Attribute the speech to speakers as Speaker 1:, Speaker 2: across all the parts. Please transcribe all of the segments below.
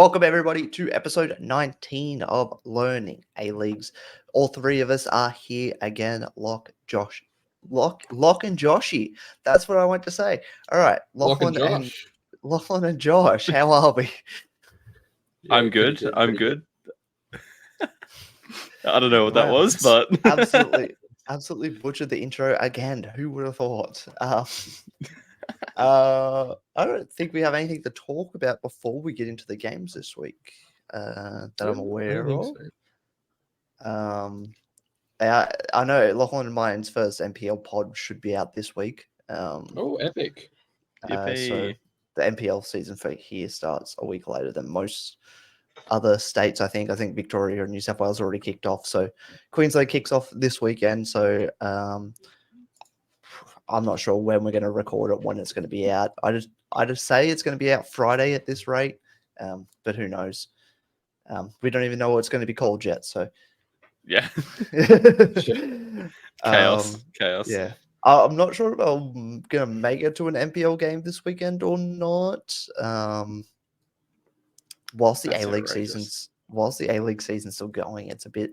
Speaker 1: Welcome everybody to episode 19 of Learning A-Leagues. All three of us are here again. Locke and Joshy. That's what I want to say. All right, Lachlan and Josh. How are we?
Speaker 2: Yeah, I'm good. I'm good. I don't know what that was, but
Speaker 1: absolutely butchered the intro again. Who would have thought? I don't think we have anything to talk about before we get into the games this week that I'm aware of. So. I know Lachlan and mine's first NPL pod should be out this week.
Speaker 2: Epic.
Speaker 1: So the NPL season for here starts a week later than most other states, I think. I think Victoria and New South Wales already kicked off. So Queensland kicks off this weekend. So I'm not sure when we're going to record it, when it's going to be out. I just say it's going to be out Friday at this rate, but who knows? We don't even know what it's going to be called yet. So
Speaker 2: yeah, chaos.
Speaker 1: Yeah, I'm not sure if I'm going to make it to an NPL game this weekend or not. Whilst the A-League season's still going, it's a bit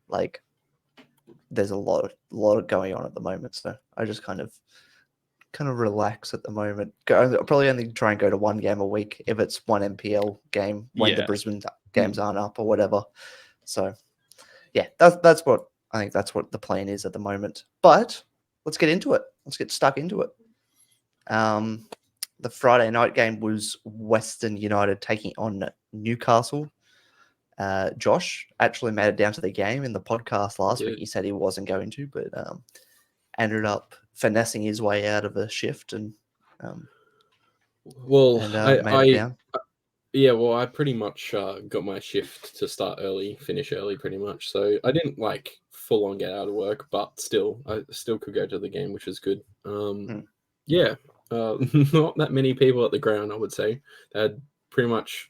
Speaker 1: like there's a lot going on at the moment, so I just kind of relax at the moment. I'll probably only try and go to one game a week if it's one NPL game when the Brisbane games aren't up or whatever. So yeah, that's what I think. That's what the plan is at the moment. But let's get into it. Let's get stuck into it. The Friday night game was Western United taking on Newcastle. Josh actually made it down to the game in the podcast last week. He said he wasn't going to, but ended up finessing his way out of a shift and made it down.
Speaker 2: I pretty much got my shift to start early, finish early, pretty much. So I didn't full on get out of work, but I still could go to the game, which was good. Not that many people at the ground, I would say. They had pretty much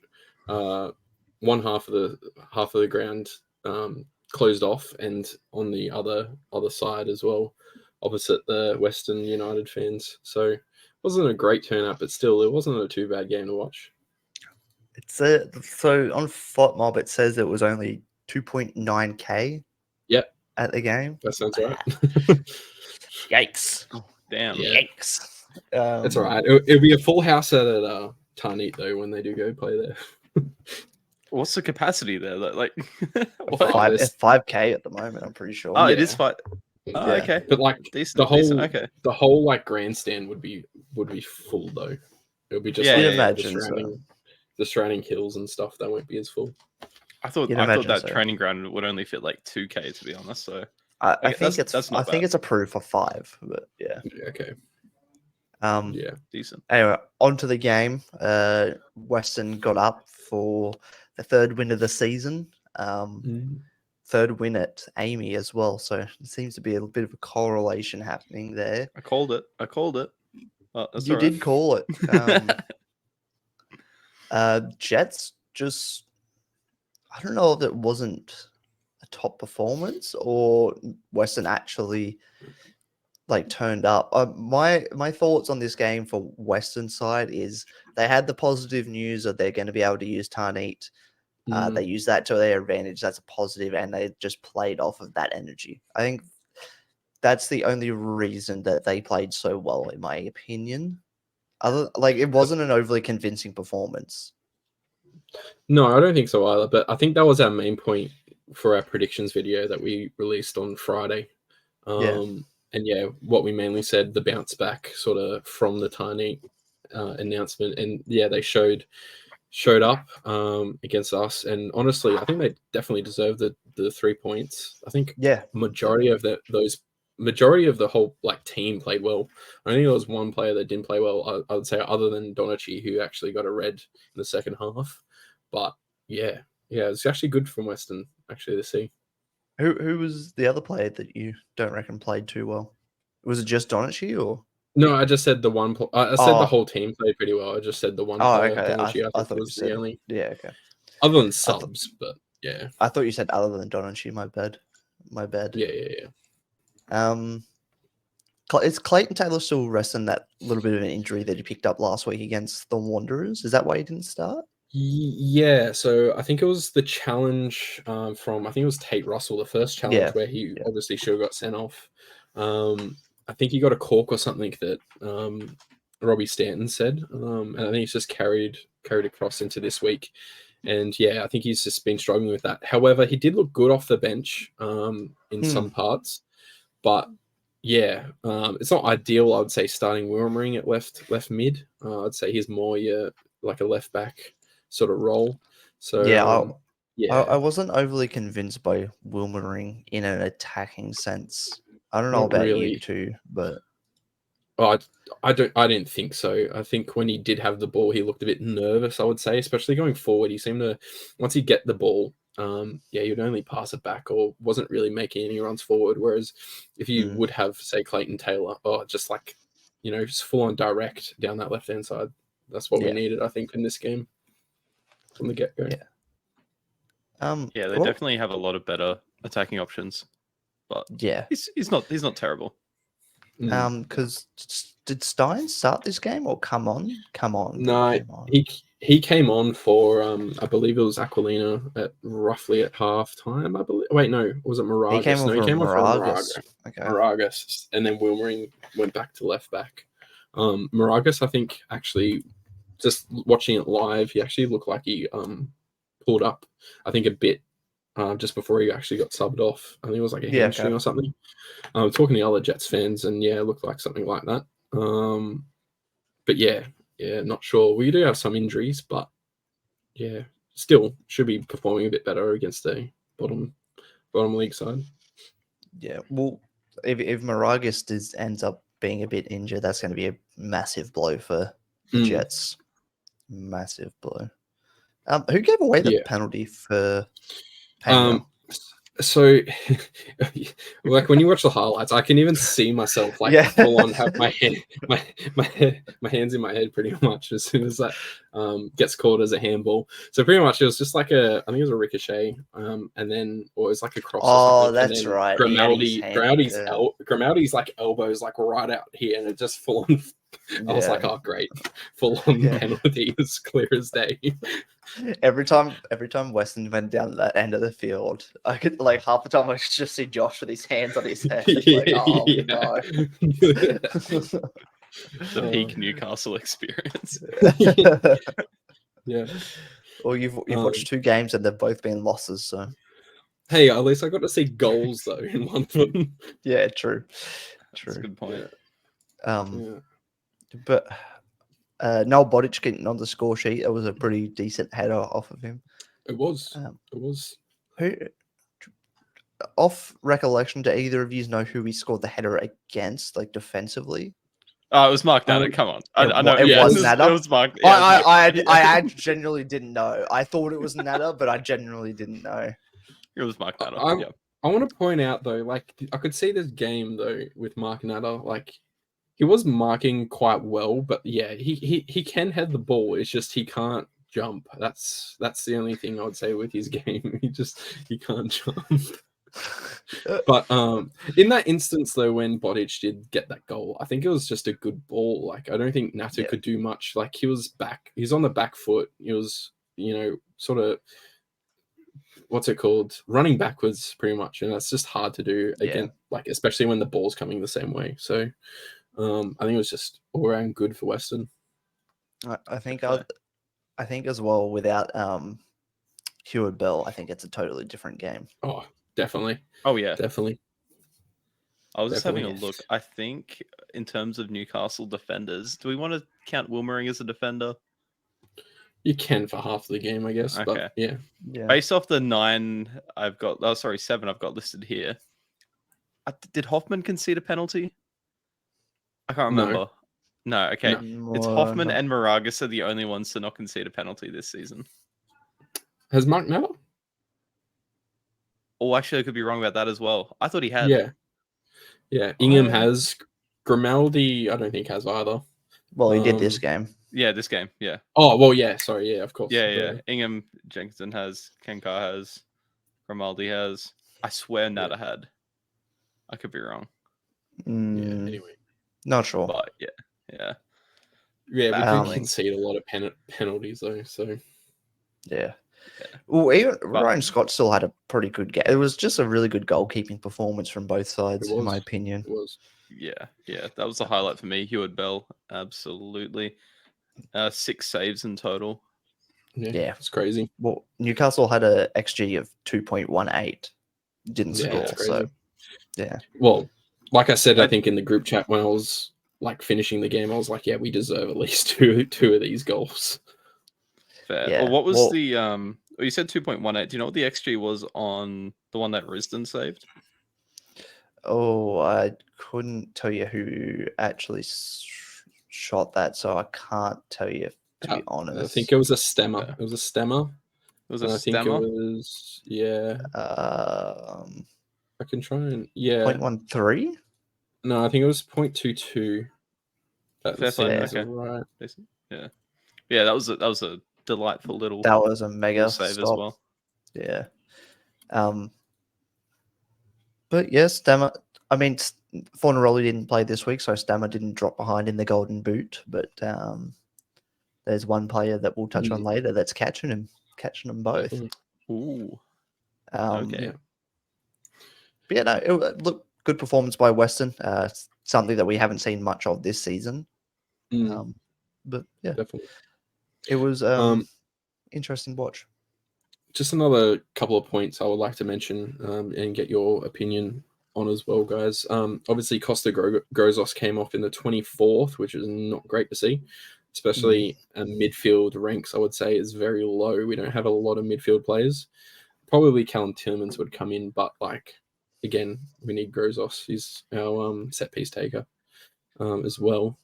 Speaker 2: one half of the ground closed off, and on the other side as well, opposite the Western United fans. So it wasn't a great turnout, but still, it wasn't a too bad game to watch.
Speaker 1: So on FOTMob it says it was only 2.9k.
Speaker 2: Yep.
Speaker 1: At the game.
Speaker 2: That sounds right.
Speaker 1: Yikes!
Speaker 2: Damn.
Speaker 1: Yikes!
Speaker 2: That's all right. It'll be a full house at Tarneet though when they do go play there. What's the capacity there?
Speaker 1: 5k at the moment. I'm pretty sure.
Speaker 2: Oh, it is 5. Oh, yeah. Okay. But decent, the whole grandstand would be full though. It would be just
Speaker 1: imagine
Speaker 2: the surrounding hills and stuff. That won't be as full. I thought that training ground would only fit 2k, to be honest. So
Speaker 1: I think it's approved for 5, but yeah.
Speaker 2: Okay. Decent.
Speaker 1: Anyway, on to the game. Western got up for the third win of the season. Third win at Amy as well. So it seems to be a bit of a correlation happening there.
Speaker 2: I called it.
Speaker 1: Oh, you did call it. Jets just, I don't know if it wasn't a top performance or Western actually turned up. My thoughts on this game for Western side is they had the positive news that they're going to be able to use Tarneet. They use that to their advantage. That's a positive, and they just played off of that energy. I think that's the only reason that they played so well, in my opinion. It wasn't an overly convincing performance.
Speaker 2: No, I don't think so either. But I think that was our main point for our predictions video that we released on Friday. And what we mainly said, the bounce back sort of from the Tarneet announcement. And they showed up against us. And honestly, I think they definitely deserved the 3 points. I think majority of the whole team played well. I think there was one player that didn't play well, I would say, other than Donachi, who actually got a red in the second half. But it's actually good from Western actually to see.
Speaker 1: Who was the other player that you don't reckon played too well? Was it just Donachi or?
Speaker 2: No, I just said the one. I said the whole team played pretty well. I just said the one player.
Speaker 1: Okay.
Speaker 2: Donachi,
Speaker 1: I thought
Speaker 2: was
Speaker 1: you said
Speaker 2: the only.
Speaker 1: Yeah, okay.
Speaker 2: Other than subs, but yeah.
Speaker 1: I thought you said other than Donachi. My bad.
Speaker 2: Yeah.
Speaker 1: Is Clayton Taylor still resting that little bit of an injury that he picked up last week against the Wanderers? Is that why he didn't start?
Speaker 2: Yeah, so I think it was the challenge from I think it was Tate Russell, the first challenge
Speaker 1: Yeah.
Speaker 2: where he
Speaker 1: Yeah.
Speaker 2: obviously should have got sent off. I think he got a cork or something that Robbie Stanton said, and I think he's just carried across into this week. And yeah, I think he's just been struggling with that. However, he did look good off the bench in some parts, but yeah, it's not ideal. I would say starting Wilmering at left mid. I'd say he's more like a left back sort of role. So
Speaker 1: Yeah, I
Speaker 2: yeah,
Speaker 1: wasn't overly convinced by Wilmering in an attacking sense. I don't know
Speaker 2: not
Speaker 1: about you
Speaker 2: really.
Speaker 1: two, but
Speaker 2: Oh, I didn't think so. I think when he did have the ball, he looked a bit nervous. I would say, especially going forward, he seemed to once he get the ball, yeah, he'd only pass it back or wasn't really making any runs forward. Whereas if you would have say Clayton Taylor, oh, just like just full on direct down that left hand side, that's what we
Speaker 1: yeah,
Speaker 2: needed, I think, in this game from the get go.
Speaker 1: yeah.
Speaker 3: Yeah, they definitely have a lot of better attacking options, but
Speaker 1: yeah.
Speaker 3: he's not terrible.
Speaker 1: Because did Stein start this game or come on?
Speaker 2: No, he came on for I believe it was Aquilina at roughly at half time. I believe. Wait, no, was it Moragas?
Speaker 1: He came on for Moragas. Okay.
Speaker 2: Moragas, and then Wilmering went back to left back. Moragas, I think, actually, just watching it live, he actually looked like he pulled up, I think, a bit just before he actually got subbed off. I think it was like a hamstring or something. Talking to other Jets fans, and yeah, it looked like something like that. But yeah, not sure. We do have some injuries, but yeah, still should be performing a bit better against a bottom league side.
Speaker 1: Yeah, well, if Moragas ends up being a bit injured, that's going to be a massive blow for the Jets. Massive blow. Who gave away the penalty for Pena?
Speaker 2: So, like when you watch the highlights, I can even see myself full on have my hands in my head pretty much as soon as that gets called as a handball. So pretty much it was just like I think it was a ricochet, and then or it was like a cross.
Speaker 1: Oh,
Speaker 2: or something.
Speaker 1: that's right.
Speaker 2: Grimaldi's like elbows like right out here, and it just full on. I was like, oh great, full on penalty as clear as day.
Speaker 1: Every time Weston went down that end of the field, I could like half the time I could just see Josh with his hands on his head. Like, oh no.
Speaker 3: The peak Newcastle experience.
Speaker 2: Yeah.
Speaker 1: Well, you've watched 2 games and they've both been losses, so
Speaker 2: hey, at least I got to see goals though in one of them.
Speaker 1: Yeah, true.
Speaker 3: That's a good point.
Speaker 1: But Noel Bodic getting on the score sheet. It was a pretty decent header off of him.
Speaker 2: It was.
Speaker 1: Who, off recollection, do either of you know who he scored the header against, like defensively?
Speaker 3: Oh, it was Mark Natter. Come on, I know
Speaker 1: it was Natter.
Speaker 3: It was Mark.
Speaker 1: Yeah, I genuinely didn't know. I thought it was Natter, but I genuinely didn't know.
Speaker 3: It was Mark Natter.
Speaker 2: I want to point out though, like I could see this game though with Mark Natter, like. He was marking quite well, but yeah, he can head the ball. It's just he can't jump. That's the only thing I would say with his game. He can't jump. But in that instance though, when Bodic did get that goal, I think it was just a good ball. Like I don't think Natter could do much. Like he's on the back foot. He was sort of what's it called, running backwards pretty much, and that's just hard to do again. Like especially when the ball's coming the same way. So. I think it was just all around good for Western.
Speaker 1: I think as well without Heward Bell, I think it's a totally different game.
Speaker 2: Oh, definitely.
Speaker 3: Oh yeah,
Speaker 2: definitely.
Speaker 3: I was just having a look. I think in terms of Newcastle defenders, do we want to count Wilmering as a defender?
Speaker 2: You can for half the game, I guess. Okay. But yeah.
Speaker 3: Based off the 7 I've got listed here. Did Hoffman concede a penalty? I can't remember. No, okay. No. It's Hoffman and Moragas are the only ones to not concede a penalty this season.
Speaker 2: Has Mark Natter?
Speaker 3: Oh, actually, I could be wrong about that as well. I thought he had.
Speaker 2: Yeah. Ingham has. Grimaldi, I don't think has either.
Speaker 1: Well, he did this game.
Speaker 3: Yeah, this game. Yeah.
Speaker 2: Oh, well, yeah. Sorry. Yeah, of course.
Speaker 3: Yeah. Ingham, Jenkinson has. Kenkar has. Grimaldi has. I swear Natter had. I could be wrong.
Speaker 2: Yeah, anyway.
Speaker 1: Not sure.
Speaker 3: But yeah.
Speaker 2: Yeah, we do concede a lot of penalties though. So
Speaker 1: Yeah. Well, even Ryan Scott still had a pretty good game. It was just a really good goalkeeping performance from both sides, in my opinion.
Speaker 2: It was.
Speaker 3: Yeah. That was the highlight for me. Hewitt Bell, absolutely. 6 saves in total.
Speaker 2: Yeah, it's crazy.
Speaker 1: Well, Newcastle had a XG of 2.18. Didn't score, so yeah.
Speaker 2: Well, like I said, I think in the group chat when I was like finishing the game, I was like, yeah, we deserve at least two of these goals.
Speaker 3: Fair. Yeah. Well, what was the you said 2.18. Do you know what the XG was on the one that Risdon saved?
Speaker 1: Oh, I couldn't tell you who actually shot that, so I can't tell you, to be honest.
Speaker 2: I think it was a stemmer. Yeah. It was a stemmer.
Speaker 3: It was a stemmer?
Speaker 2: I think it was, yeah. I can try and,
Speaker 1: 0.13?
Speaker 2: No, I think it was 0.22.
Speaker 3: Fair play. Okay. Right. Yeah, that was a delightful little.
Speaker 1: That was a mega
Speaker 3: save
Speaker 1: stop.
Speaker 3: as well.
Speaker 1: Yeah. But yes, Stammer. I mean, Fornaroli didn't play this week, so Stammer didn't drop behind in the Golden Boot. But there's one player that we'll touch on later that's catching them both.
Speaker 3: Ooh.
Speaker 1: Okay. Yeah. But yeah, no, look, good performance by Western. Something that we haven't seen much of this season. But yeah,
Speaker 2: definitely.
Speaker 1: It was interesting watch.
Speaker 2: Just another couple of points I would like to mention and get your opinion on as well, guys. Obviously, Costa Grozos came off in the 24th, which is not great to see, especially midfield ranks, I would say, is very low. We don't have a lot of midfield players. Probably Callum Tillmans would come in, but like, again, we need Grozos. He's our set piece taker as well.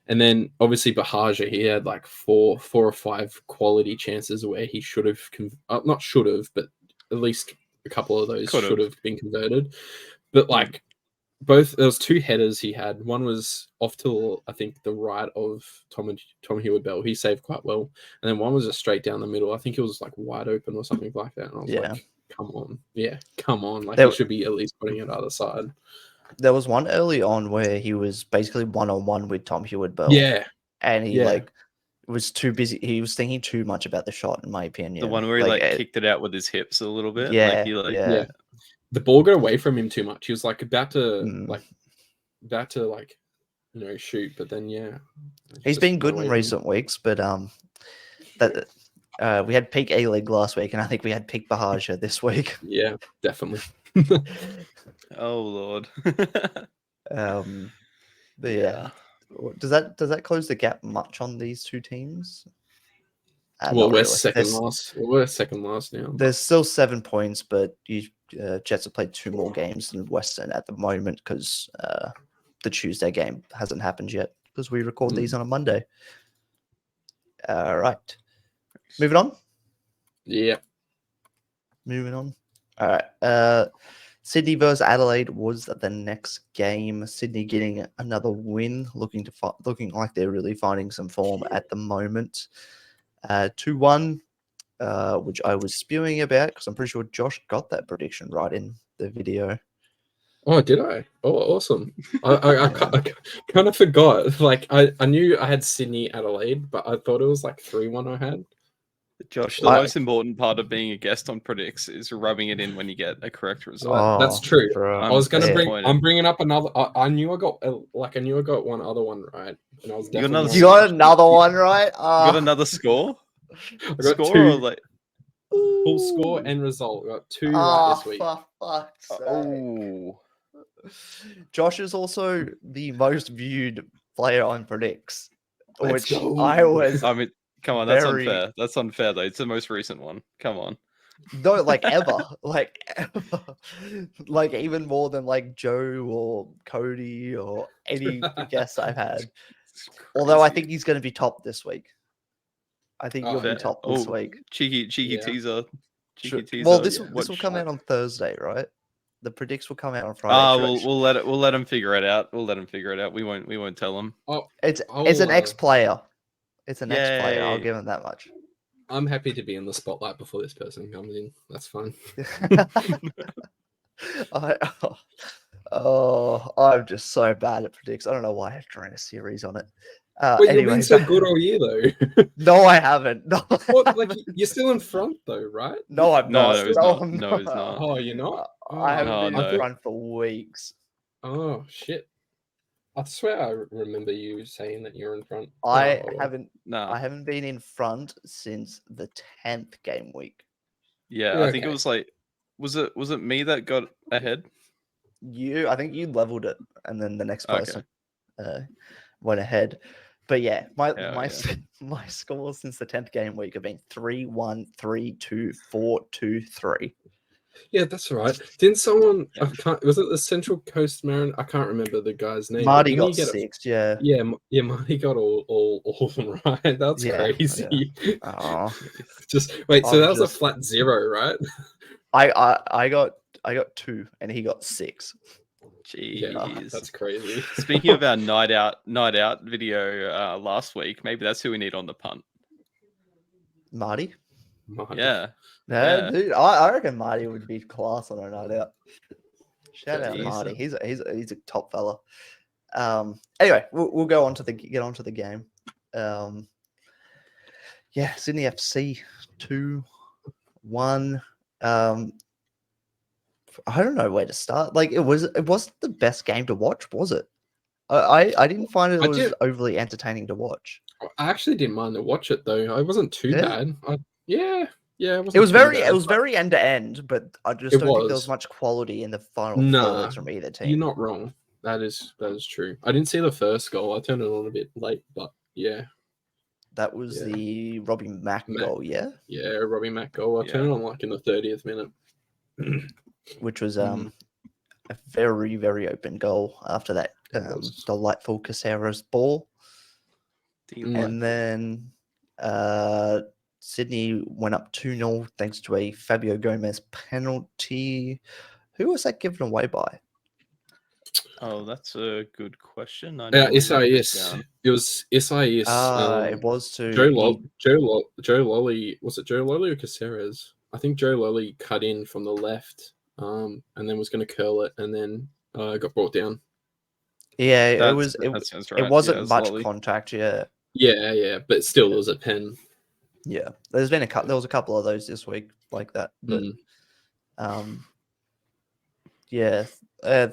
Speaker 2: And then obviously Bahaja, he had like four or five quality chances where he should have, not should have, but at least a couple of those should have been converted. But like there was 2 headers he had. One was off to, I think, the right of Tom Hewitt Bell. He saved quite well. And then one was just straight down the middle. I think it was like wide open or something like that. And I was like, come on. Yeah, come on. Like he should be at least putting it other side.
Speaker 1: There was one early on where he was basically one-on-one with Tom Hewitt Bell.
Speaker 2: Yeah.
Speaker 1: And he was too busy. He was thinking too much about the shot, in my opinion.
Speaker 3: The one where he kicked it out with his hips a little bit.
Speaker 1: Yeah.
Speaker 2: The ball got away from him too much. He was like about to shoot, but then
Speaker 1: he's been good in recent weeks, but we had peak A-League last week, and I think we had peak Bahaja this week.
Speaker 2: Yeah, definitely.
Speaker 3: Oh Lord.
Speaker 1: But yeah, does that close the gap much on these two teams?
Speaker 2: Well, we're second last. We're second last now.
Speaker 1: There's still 7 points, but Jets have played 2 more games than Western at the moment because the Tuesday game hasn't happened yet because we record these on a Monday. All right, moving on.
Speaker 2: Yeah,
Speaker 1: moving on. All right. Sydney versus Adelaide was the next game. Sydney getting another win, looking like they're really finding some form at the moment. 2-1, which I was spewing about because I'm pretty sure Josh got that prediction right in the video.
Speaker 2: Oh, did I? Oh, awesome. I kind of forgot. Like, I knew I had Sydney Adelaide, but I thought it was like 3-1 I had.
Speaker 3: Josh, the most important part of being a guest on Predicts is rubbing it in when you get a correct result.
Speaker 2: Oh, that's true.
Speaker 1: Bro,
Speaker 2: I was gonna I'm bringing up another. I knew I got one other one right, and I was definitely.
Speaker 1: You got another one right.
Speaker 3: You got another score.
Speaker 2: I got score 2. Or like full score and result. I got 2 right this week.
Speaker 1: For fuck's sake. Josh is also the most viewed player on Predicts, which I was.
Speaker 3: I mean. Come on, that's unfair. That's unfair, though. It's the most recent one. Come on.
Speaker 1: No, like ever. like ever. Like even more than like Joe or Cody or any guests I've had. Although I think he's going to be top this week. I think you'll be top this week.
Speaker 3: Cheeky teaser. Cheeky teaser.
Speaker 1: Well, this will come out on Thursday, right? The Predicts will come out on Friday.
Speaker 3: We'll let him figure it out. We won't tell him.
Speaker 1: It's an ex-player. It's an ex-player. I'll give him that much.
Speaker 2: I'm happy to be in the spotlight before this person comes in. That's fine.
Speaker 1: I'm just so bad at Predicts. I don't know why I have to run a series on it.
Speaker 2: Wait, you've
Speaker 1: Anyway,
Speaker 2: been so good all year, though.
Speaker 1: no, I haven't. No, I
Speaker 2: What? Like,
Speaker 1: haven't.
Speaker 2: you're still in front, though, right?
Speaker 1: No, I'm
Speaker 3: No,
Speaker 1: not.
Speaker 3: no, he's
Speaker 1: No,
Speaker 3: not.
Speaker 1: I'm
Speaker 3: No, he's
Speaker 1: not.
Speaker 3: not.
Speaker 2: Oh, you're not?
Speaker 1: I haven't
Speaker 2: Oh,
Speaker 1: been
Speaker 3: no.
Speaker 1: in front for weeks.
Speaker 2: Oh, shit. I swear I remember you saying that you're in front.
Speaker 1: I
Speaker 2: Oh, well.
Speaker 1: haven't.
Speaker 3: Nah.
Speaker 1: I haven't been in front since the 10th game week.
Speaker 3: Yeah,
Speaker 2: Yeah,
Speaker 3: I think it
Speaker 2: okay.
Speaker 3: was like, was it me that got ahead?
Speaker 1: I think you leveled it, and then the next
Speaker 3: Okay.
Speaker 1: person went ahead. But yeah, my
Speaker 3: Yeah.
Speaker 1: my scores since the 10th game week have been 3-1, 3-2, 4-2-3.
Speaker 2: Yeah, that's right. Didn't someone?
Speaker 3: Yeah.
Speaker 2: I can't. Was it the Central Coast Marin? I can't remember the guy's name. but
Speaker 1: Marty
Speaker 2: didn't he
Speaker 1: got
Speaker 2: get
Speaker 1: 6. Yeah.
Speaker 2: Yeah, yeah. Marty got all of them right. That's
Speaker 1: Yeah,
Speaker 2: crazy.
Speaker 1: Oh,
Speaker 2: Just wait. So
Speaker 1: I'm
Speaker 2: that was a
Speaker 1: just-
Speaker 2: flat 0, right?
Speaker 1: I got 2, and he got 6.
Speaker 2: Yeah,
Speaker 3: Jeez.
Speaker 2: that's crazy.
Speaker 3: Speaking of our night out video last week, maybe that's who we need on the punt.
Speaker 1: Marty.
Speaker 2: Marty.
Speaker 3: Yeah.
Speaker 1: Yeah,
Speaker 3: Yeah.
Speaker 1: dude, I reckon Marty would be class on a night out. Shout out
Speaker 3: Jeez.
Speaker 1: Marty. He's a top fella. Anyway, we'll go on to get onto the game. Yeah, Sydney FC 2-1. I don't know where to start. Like it wasn't the best game to watch, was it? I didn't find it was overly entertaining to watch.
Speaker 2: I actually didn't mind to watch it though. I wasn't too bad. Yeah.
Speaker 1: It was very end to end, but I just don't think there was
Speaker 2: was.
Speaker 1: much quality in the final
Speaker 2: Nah,
Speaker 1: thirds from either team.
Speaker 2: You're not wrong. That is true. I didn't see the first goal. I turned it on a bit late, but yeah.
Speaker 1: That was the Robbie Mack goal, yeah?
Speaker 2: Yeah, Robbie Mack goal. I turned it on like in the 30th minute.
Speaker 1: Which was a very, very open goal after that delightful Caceres ball. And then Sydney went up 2-0 thanks to a Fabio Gomez penalty. Who was that given away by?
Speaker 3: Oh, that's a good question.
Speaker 2: SIS. It was SIS.
Speaker 1: It was to
Speaker 2: Joe Lolly. Was it Joe Lolly or Caceres? I think Joe Lolly cut in from the left, and then was going to curl it, and then got brought down.
Speaker 1: Yeah,
Speaker 3: That sounds right.
Speaker 1: It wasn't
Speaker 3: Yeah, it was
Speaker 1: much
Speaker 3: Lolly.
Speaker 1: contact. Yeah.
Speaker 2: Yeah, but still, it was a pen.
Speaker 1: Yeah, there was a couple of those this week like that, but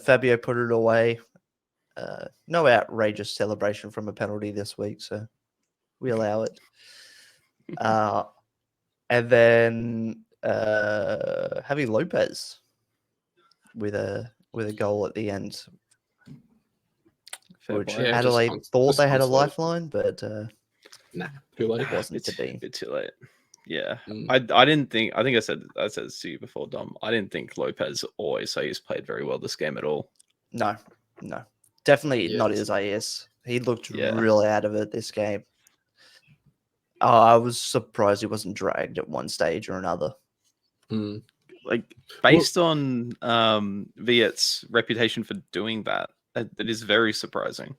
Speaker 1: Fabio put it away. No outrageous celebration from a penalty this week, so we allow it. And then Javi Lopez with a goal at the end, which Adelaide thought they had a lifeline, but
Speaker 2: nah, too late.
Speaker 1: It wasn't to be.
Speaker 3: A bit too late. Yeah, I didn't think. I think I said this to you before, Dom. I didn't think Lopez or Isaias played very well this game at all.
Speaker 1: No, definitely not Isaias. He looked really out of it this game. I was surprised he wasn't dragged at one stage or another.
Speaker 3: Like based on Viet's reputation for doing that, that is very surprising.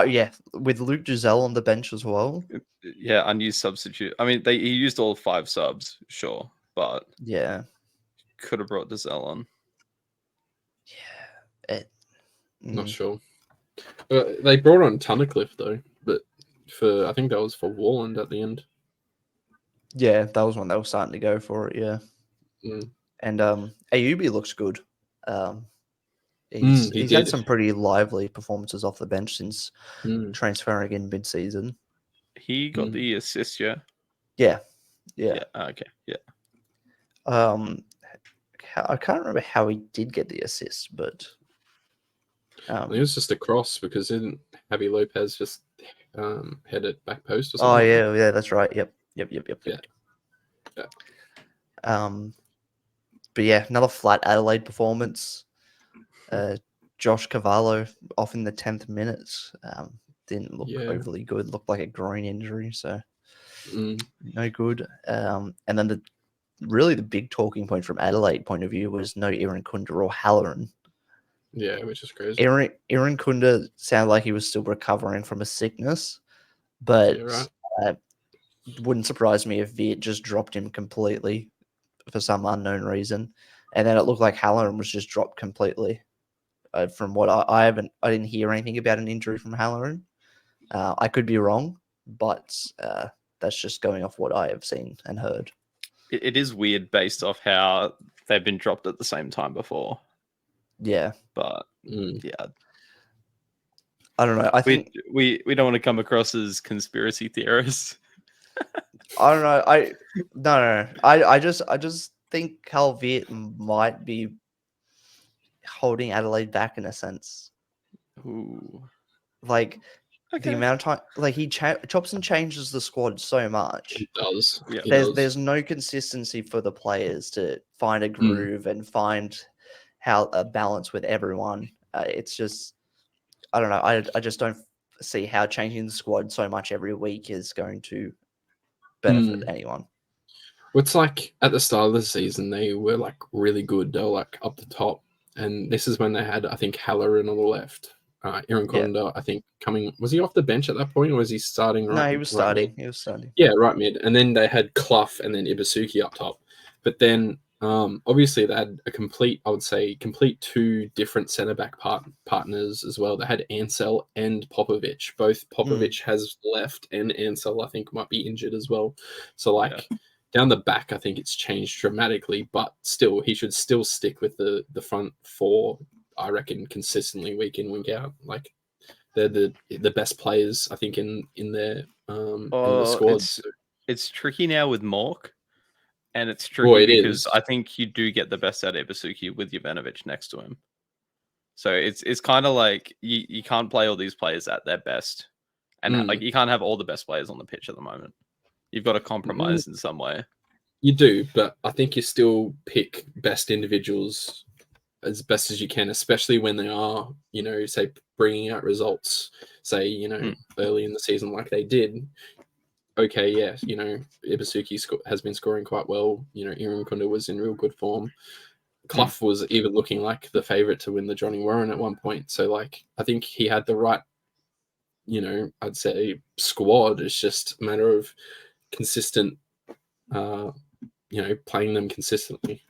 Speaker 1: Yeah, with Luke Giselle on the bench as well.
Speaker 3: Yeah, unused substitute. I mean, he used all 5 subs, sure, but
Speaker 1: yeah,
Speaker 3: could have brought Giselle on.
Speaker 1: Yeah,
Speaker 2: not sure. They brought on Tunnicliffe though, but I think that was for Warland at the end.
Speaker 1: Yeah, that was when they were starting to go for it. Yeah, and Ayubi looks good. He's had some pretty lively performances off the bench since transferring in mid-season.
Speaker 3: He got the assist, yeah.
Speaker 1: Okay,
Speaker 3: yeah.
Speaker 1: I can't remember how he did get the assist, but
Speaker 2: it was just a cross because didn't Javi Lopez just head it back post or something?
Speaker 1: Oh yeah, that's right. Yep.
Speaker 2: Yeah.
Speaker 1: But yeah, another flat Adelaide performance. Josh Cavallo off in the 10th minute. Didn't look overly good. Looked like a groin injury, so no good. And then the big talking point from Adelaide point of view was no Aaron Kunda or Halloran.
Speaker 2: Yeah, which is crazy.
Speaker 1: Aaron Kunda sounded like he was still recovering from a sickness, but wouldn't surprise me if Viet just dropped him completely for some unknown reason. And then it looked like Halloran was just dropped completely From what I didn't hear anything about an injury from Halloran. I could be wrong, but that's just going off what I have seen and heard.
Speaker 3: It is weird based off how they've been dropped at the same time before.
Speaker 1: Yeah,
Speaker 3: but yeah,
Speaker 1: I don't know. I think
Speaker 3: we don't want to come across as conspiracy theorists.
Speaker 1: I don't know. No. I just think Calviet might be holding Adelaide back in a sense.
Speaker 3: Ooh.
Speaker 1: Like the amount of time, like he chops and changes the squad so much.
Speaker 2: It does.
Speaker 3: Yeah.
Speaker 1: There's no consistency for the players to find a groove and find how a balance with everyone. It's just, I don't know. I just don't see how changing the squad so much every week is going to benefit anyone.
Speaker 2: It's like at the start of the season, they were like really good. They were like up the top. And this is when they had, I think, Halloran on the left. Aaron Condor, I think, was he off the bench at that point, or was he starting right?
Speaker 1: No, he was starting.
Speaker 2: Mid?
Speaker 1: He was starting.
Speaker 2: Yeah, right mid. And then they had Clough and then Ibasuki up top. But then obviously they had I would say, two different centre-back partners as well. They had Ansel and Popovic. Both Popovic has left, and Ansel, I think, might be injured as well. So, down the back, I think it's changed dramatically, but still, he should still stick with the front four, I reckon, consistently week in, week out. Like, they're the best players, I think, in their in the squad.
Speaker 3: It's tricky now with Mork, and it's tricky because
Speaker 2: is.
Speaker 3: I think you do get the best out of Ibasuki with Jovanovic next to him. So it's kind of like you can't play all these players at their best, and like you can't have all the best players on the pitch at the moment. You've got to compromise in some way. You
Speaker 2: do, but I think you still pick best individuals as best as you can, especially when they are, say, bringing out results, say, early in the season like they did. Okay, yeah, Ibasuki has been scoring quite well. Aaron Condor was in real good form. Clough was even looking like the favourite to win the Johnny Warren at one point. So, I think he had the right, I'd say squad. It's just a matter of consistent, playing them consistently.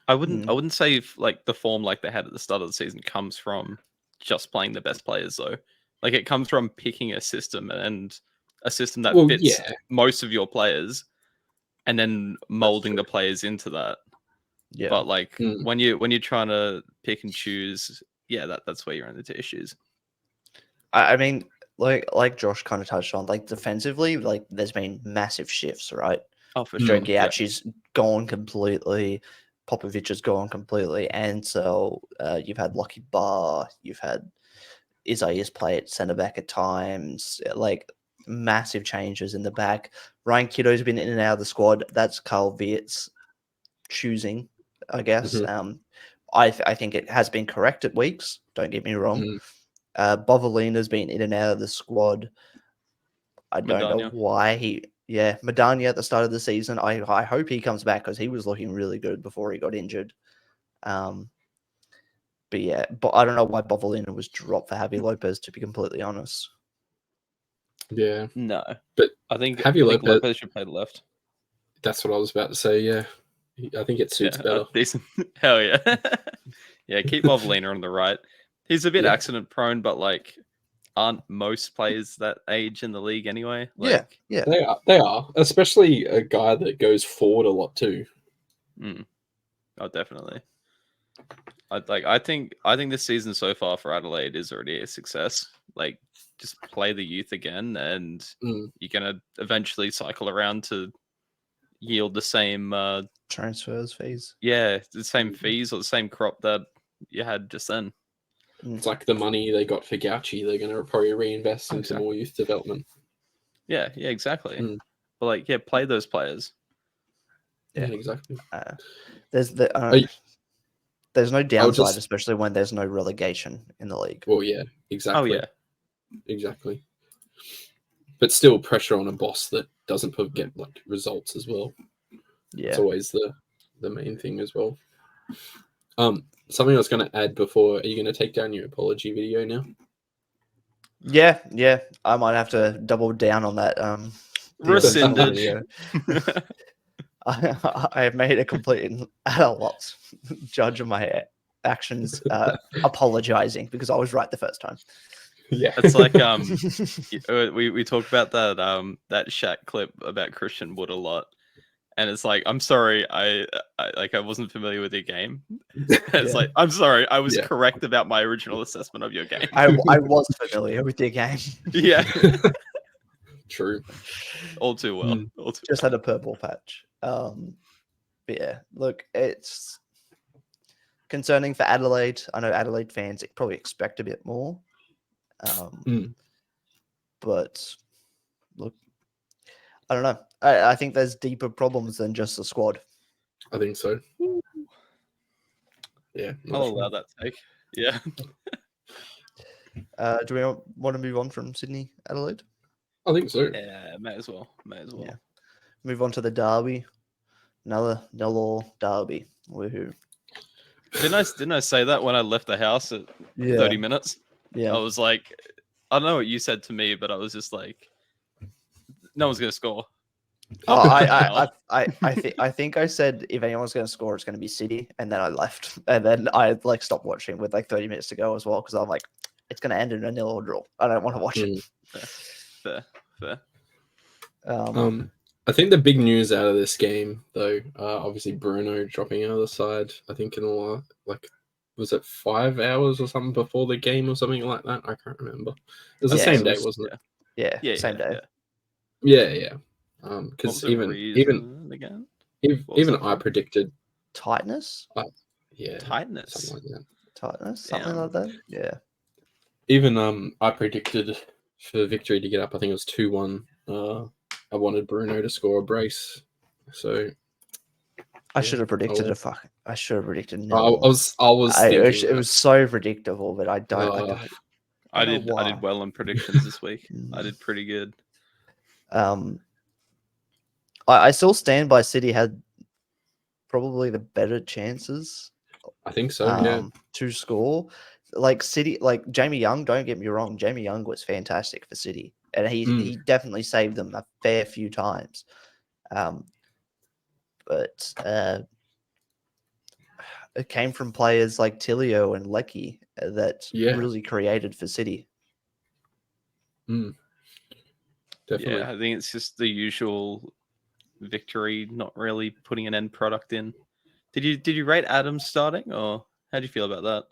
Speaker 3: I wouldn't say the form like they had at the start of the season comes from just playing the best players though. Like it comes from picking a system and a system that fits most of your players, and then molding the players into that. Yeah. But when you're trying to pick and choose, that's where you're into issues.
Speaker 1: I mean, like Josh kind of touched on, defensively, there's been massive shifts, right?
Speaker 3: Oh, for sure.
Speaker 1: Jokiachi's gone completely. Popovic has gone completely. And so you've had Lucky Bar, you've had Isaias play at centre back at times, massive changes in the back. Ryan Kiddo's been in and out of the squad. That's Carl Viet's choosing, I guess. I think it has been correct at weeks. Don't get me wrong. Bovalina's been in and out of the squad. I don't know why Madania at the start of the season. I hope he comes back because he was looking really good before he got injured. But I don't know why Bovalina was dropped for Javi Lopez, to be completely honest.
Speaker 2: Yeah.
Speaker 3: No.
Speaker 2: But
Speaker 3: I think Lopez should play the left.
Speaker 2: That's what I was about to say, yeah. I think it suits better.
Speaker 3: Decent. Hell yeah. Yeah, keep Bovalina on the right. He's a bit accident prone, but aren't most players that age in the league anyway?
Speaker 2: Yeah. They are. Especially a guy that goes forward a lot too.
Speaker 3: Oh, definitely. I think this season so far for Adelaide is already a success. Just play the youth again, and you're gonna eventually cycle around to yield the same
Speaker 1: transfers fees.
Speaker 3: Yeah, the same fees or the same crop that you had just then.
Speaker 2: It's like the money they got for Gauchi, they're going to probably reinvest into more youth development.
Speaker 3: Yeah, exactly. But play those players.
Speaker 2: Yeah, exactly.
Speaker 1: There's no downside, especially when there's no relegation in the league.
Speaker 2: Well, yeah, exactly.
Speaker 3: Oh, yeah.
Speaker 2: Exactly. But still pressure on a boss that doesn't get results as well.
Speaker 1: Yeah.
Speaker 2: It's always the main thing as well. Something I was going to add before, are you going to take down your apology video now?
Speaker 1: Yeah. I might have to double down on that.
Speaker 3: Rescinded.
Speaker 1: I have made a complete and utter lot judge of my actions apologizing because I was right the first time.
Speaker 2: Yeah,
Speaker 3: It's like we talked about that Shaq clip about Christian Wood a lot, and it's like, I'm sorry, I wasn't familiar with your game. It's like, I'm sorry, I was correct about my original assessment of your game.
Speaker 1: I was familiar with your game.
Speaker 3: Yeah,
Speaker 2: true.
Speaker 3: all too well. All too
Speaker 1: Just had a purple patch. But yeah, look, it's concerning for Adelaide. I know Adelaide fans probably expect a bit more. But look, I don't know. I think there's deeper problems than just the squad.
Speaker 2: I think so. Yeah,
Speaker 3: I'll allow that take. Yeah.
Speaker 1: Do we want to move on from Sydney, Adelaide?
Speaker 2: I think so.
Speaker 3: Yeah, may as well.
Speaker 1: Yeah. Move on to the derby. Another Nellore derby. Woohoo.
Speaker 3: Didn't I say that when I left the house at 30 minutes?
Speaker 1: Yeah.
Speaker 3: I was like, I don't know what you said to me, but I was just like, no one's gonna score.
Speaker 1: Oh, I think I said if anyone's going to score, it's going to be City, and then I left, and then I like stopped watching with like 30 minutes to go as well because I'm like, it's going to end in a 0 draw. I don't want to watch it.
Speaker 3: Fair.
Speaker 2: I think the big news out of this game, though, obviously Bruno dropping out of the side. I think in a like, was it 5 hours or something before the game or something like that? I can't remember. It was the same day, wasn't it?
Speaker 1: Yeah, same day.
Speaker 2: Yeah. Because even
Speaker 3: again?
Speaker 2: even I predicted
Speaker 1: tightness.
Speaker 3: Tightness.
Speaker 2: Something like that.
Speaker 1: Tightness, something like that. Yeah.
Speaker 2: Even I predicted for victory to get up. I think it was 2-1. I wanted Bruno to score a brace. So
Speaker 1: I should have predicted I should have predicted.
Speaker 2: I was thinking
Speaker 1: it was so predictable, but I don't.
Speaker 3: I did well in predictions this week. I did pretty good.
Speaker 1: I still stand by City had probably the better chances.
Speaker 2: I think so.
Speaker 1: To score, like City, like Jamie Young. Don't get me wrong, Jamie Young was fantastic for City, and he definitely saved them a fair few times. But it came from players like Tilio and Lecky that really created for City.
Speaker 2: Definitely.
Speaker 3: Yeah, I think it's just the usual victory, not really putting an end product in. Did you rate Adams starting, or how do you feel about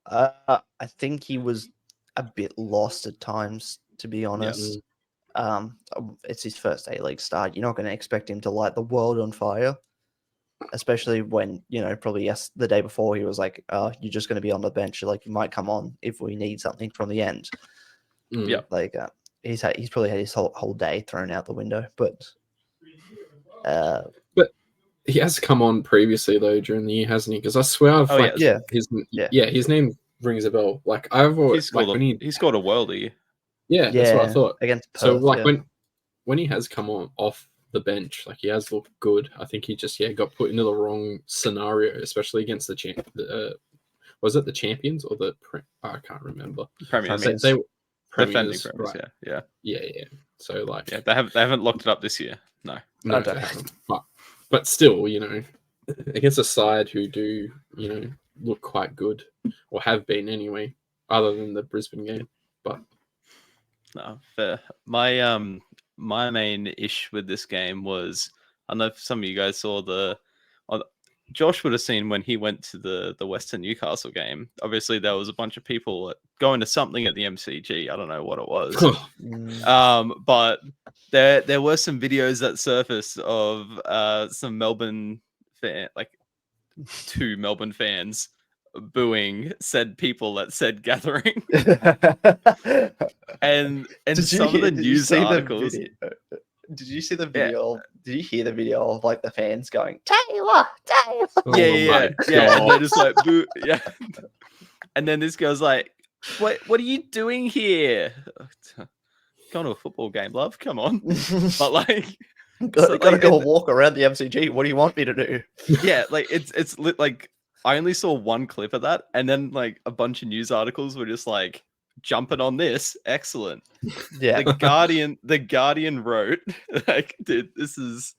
Speaker 1: that? I think he was a bit lost at times, to be honest. It's his first A-League start. You're not going to expect him to light the world on fire, especially when, probably the day before he was like, you're just going to be on the bench. Like, you might come on if we need something from the end.
Speaker 3: Yeah.
Speaker 1: Like, he's probably had his whole day thrown out the window, but
Speaker 2: he has come on previously though during the year, hasn't he? Because I swear his name rings a bell. Like I've always
Speaker 3: he scored a worldie.
Speaker 2: Yeah, that's what I thought.
Speaker 1: Against Perth,
Speaker 2: so like when he has come on off the bench, like he has looked good. I think he just got put into the wrong scenario, especially against the was it the champions or I can't remember.
Speaker 3: Premiers.
Speaker 2: They were
Speaker 3: Premiers,
Speaker 2: right?
Speaker 3: Yeah.
Speaker 2: So like
Speaker 3: they haven't locked it up this year. No,
Speaker 2: they haven't. But still, against a side who do look quite good or have been anyway, other than the Brisbane game. But
Speaker 3: no, fair. My main issue with this game was, I don't know if some of you guys saw Josh would have seen when he went to the Western Newcastle game. Obviously, there was a bunch of people going to something at the MCG. I don't know what it was. But there were some videos that surfaced of some Melbourne two Melbourne fans booing said people at said gathering. and some of the news articles.
Speaker 1: Did you see the video? Did you hear the video of like the fans going, Taylor?
Speaker 3: Yeah. And they're just like, boo. Yeah. And then this girl's like, what are you doing here? Going to a football game, love. Come on. But like,
Speaker 1: gotta go walk around the MCG. What do you want me to do?
Speaker 3: Yeah, like it's like I only saw one clip of that, and then like a bunch of news articles were just like jumping on this. Excellent.
Speaker 1: Yeah.
Speaker 3: The Guardian wrote like, dude, this is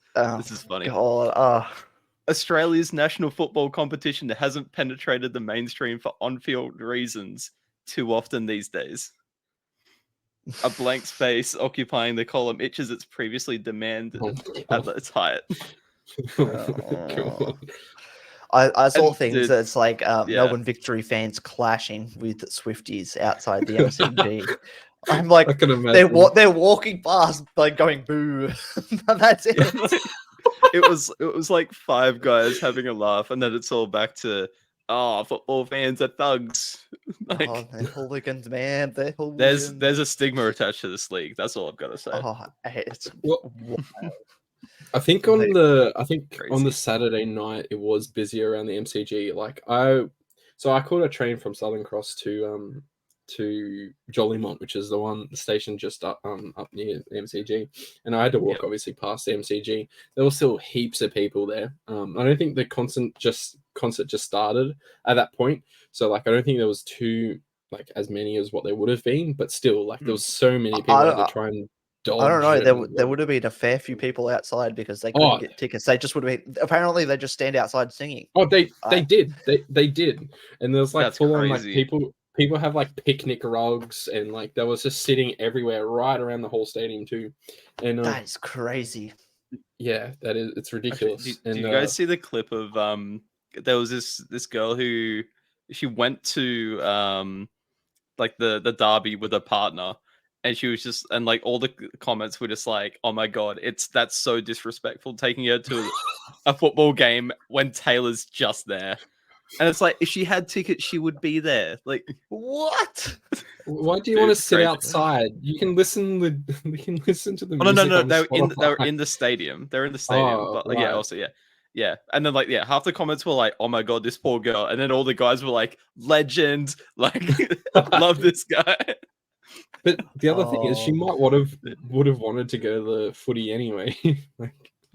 Speaker 3: funny.
Speaker 1: God,
Speaker 3: Australia's national football competition hasn't penetrated the mainstream for on-field reasons too often these days. A blank space occupying the column itches its previously demanded at its height.
Speaker 1: I saw
Speaker 3: And
Speaker 1: things
Speaker 3: dude,
Speaker 1: that's like Melbourne Victory fans clashing with Swifties outside the MCG. I'm like,
Speaker 2: I can imagine.
Speaker 1: they're walking past, like going boo. That's it.
Speaker 3: Yeah, it was like five guys having a laugh, and then it's all back to football fans are thugs. Like,
Speaker 1: Oh, they're hooligans, man. They're hooligans.
Speaker 3: there's a stigma attached to this league. That's all I've got to say.
Speaker 1: Oh, it's
Speaker 2: Well,
Speaker 1: wild.
Speaker 2: I think on the Saturday night it was busy around the MCG. Like I caught a train from Southern Cross to Jolimont, which is the station just up near the MCG, and I had to walk obviously past the MCG. There were still heaps of people there. I don't think the concert just started at that point, so like I don't think there was as many as what there would have been, but still like there was so many people to try and dodge.
Speaker 1: I don't know. There would have been a fair few people outside because they couldn't get tickets. They just would have been. Apparently, they just stand outside singing.
Speaker 2: Oh, they did, and there was like
Speaker 3: That's
Speaker 2: full on
Speaker 3: crazy.
Speaker 2: like people have like picnic rugs, and like there was just sitting everywhere right around the whole stadium too. And
Speaker 1: that is crazy.
Speaker 2: Yeah, it's ridiculous.
Speaker 3: Actually, did you guys see the clip of there was this girl who she went to like the derby with a partner, and she was just, and like all the comments were just like, oh my god, that's so disrespectful taking her to a football game when Taylor's just there. And it's like, if she had tickets, she would be there. Like,
Speaker 1: what?
Speaker 2: Why do you want to sit outside? You can listen to the music.
Speaker 3: No. They were in the stadium. They're in the stadium.
Speaker 2: Oh,
Speaker 3: but like,
Speaker 2: right.
Speaker 3: yeah. And then like, half the comments were like, "Oh my god, this poor girl," and then all the guys were like, "Legend!" Like, love this guy.
Speaker 2: But the other thing is, she might would have wanted to go to the footy anyway. Like,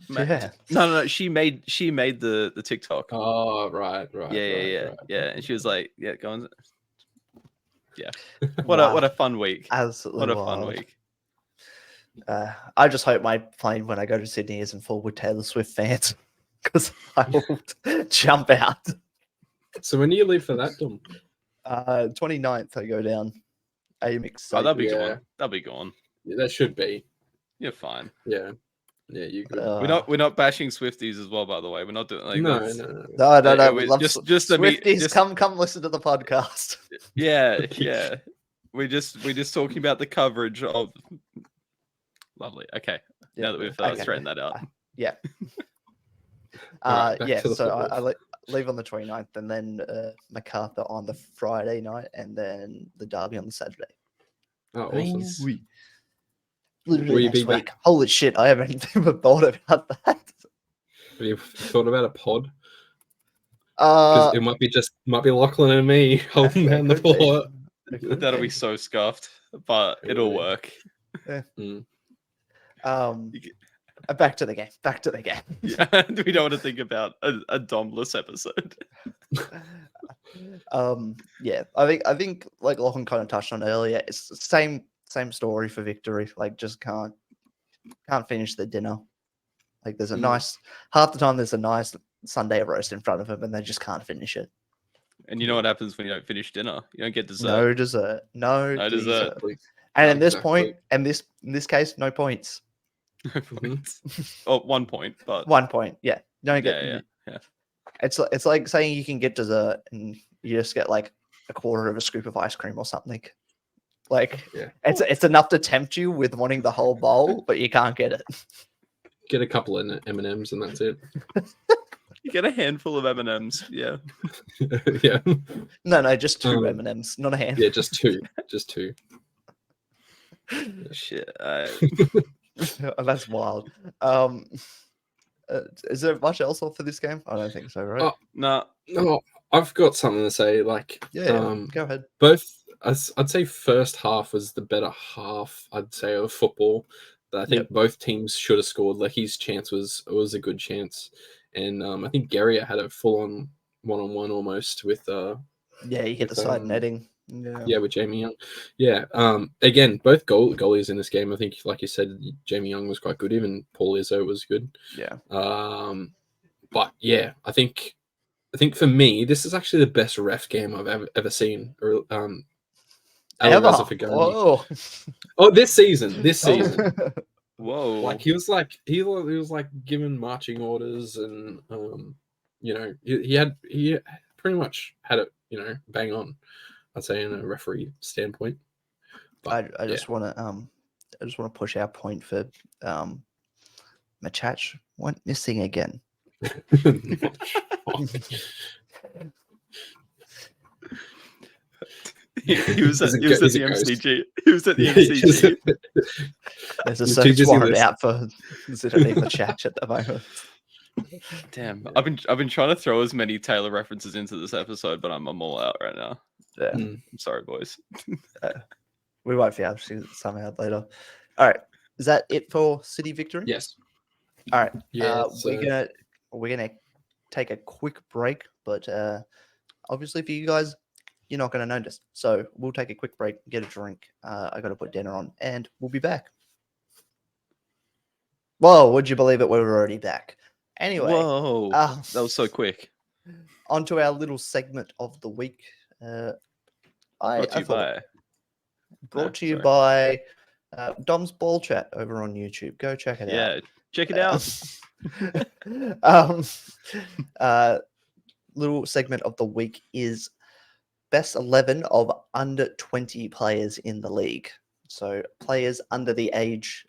Speaker 1: yeah.
Speaker 3: No. She made the TikTok.
Speaker 2: Oh, right.
Speaker 3: Yeah. And she was like, "Yeah, go on." Yeah. What a fun week.
Speaker 1: Absolutely.
Speaker 3: What a fun week.
Speaker 1: I just hope my plane when I go to Sydney isn't full with Taylor Swift fans, because I will jump out.
Speaker 2: So when do you leave for that, Dom?
Speaker 1: 29th I go down. I'm excited.
Speaker 3: That'll be gone. That'll be gone.
Speaker 2: Yeah, that should be.
Speaker 3: You're fine.
Speaker 2: Yeah, you good.
Speaker 3: We're not bashing Swifties as well, by the way. We're not doing like
Speaker 2: no.
Speaker 1: Just Swifties, come listen to the podcast.
Speaker 3: Yeah. We're just talking about the coverage of. Lovely. Okay.
Speaker 1: Yeah,
Speaker 3: now that we've straightened that out.
Speaker 1: Yeah. So I leave on the 29th, and then MacArthur on the Friday night, and then the derby on the Saturday.
Speaker 2: Oh, awesome.
Speaker 1: Literally next week. Back? Holy shit, I haven't even thought about that.
Speaker 2: Have you thought about a pod? Because it might be Lachlan and me holding down the floor.
Speaker 3: That'll be so scuffed, but it'll work.
Speaker 1: Yeah. Back to the game.
Speaker 3: Yeah, we don't want to think about a Domless episode.
Speaker 1: Yeah, I think like Lachlan kind of touched on earlier, it's the same story for Victory. Like, just can't finish the dinner. Like, there's a nice half the time there's a nice Sunday roast in front of them, and they just can't finish it.
Speaker 3: And you know what happens when you don't finish dinner? You don't get dessert.
Speaker 1: No dessert. No dessert. And in this point, and in this case, no points.
Speaker 3: No points. Oh, 1 point, but
Speaker 1: 1 point. Yeah. Don't get.
Speaker 3: Yeah.
Speaker 1: It's like saying you can get dessert and you just get like a quarter of a scoop of ice cream or something. Like, it's enough to tempt you with wanting the whole bowl, but you can't get it.
Speaker 2: Get a couple of M&Ms and that's it.
Speaker 3: You get a handful of M&Ms. Yeah.
Speaker 2: Yeah.
Speaker 1: No, just two M&Ms, not a handful.
Speaker 2: Yeah, just two.
Speaker 3: Shit.
Speaker 1: That's wild. Is there much else for this game? I don't think so, right?
Speaker 3: No,
Speaker 2: I've got something to say. Like,
Speaker 1: go ahead.
Speaker 2: Both, I'd say, first half was the better half. I'd say of football. I think both teams should have scored. Lecky's chance was a good chance, and I think Gary had a full-on one-on-one almost with.
Speaker 1: He hit the side netting.
Speaker 2: Yeah, with Jamie Young. Yeah. Again, both goalies in this game. I think, like you said, Jamie Young was quite good. Even Paul Izzo was good.
Speaker 1: Yeah.
Speaker 2: But yeah, I think for me, this is actually the best ref game I've ever seen.
Speaker 1: Ever?
Speaker 2: Whoa. Oh, this season.
Speaker 3: Whoa!
Speaker 2: Like he was like given marching orders, and he pretty much had it bang on. I'd say in a referee standpoint. But,
Speaker 1: I just want to push our point for Machach went missing again.
Speaker 3: He was at the MCG. He was at the MCG.
Speaker 1: There's a search warrant out for Zidanev Machach at the moment.
Speaker 3: Damn, I've been trying to throw as many Taylor references into this episode, but I'm all out right now.
Speaker 1: Yeah,
Speaker 3: I'm sorry, boys.
Speaker 1: We might be able to see some out later. All right, is that it for City victory?
Speaker 2: Yes.
Speaker 1: All right.
Speaker 2: Yeah.
Speaker 1: We're gonna take a quick break, but obviously for you guys, you're not gonna notice. So we'll take a quick break, get a drink. I got to put dinner on, and we'll be back. Whoa! Would you believe it? We're already back. Anyway.
Speaker 3: Whoa! That was so quick.
Speaker 1: On to our little segment of the week. Brought to you by Dom's Ball Chat over on YouTube. Go check it out.
Speaker 3: Yeah, check it out.
Speaker 1: Little segment of the week is best 11 of under 20 players in the league. So players under the age,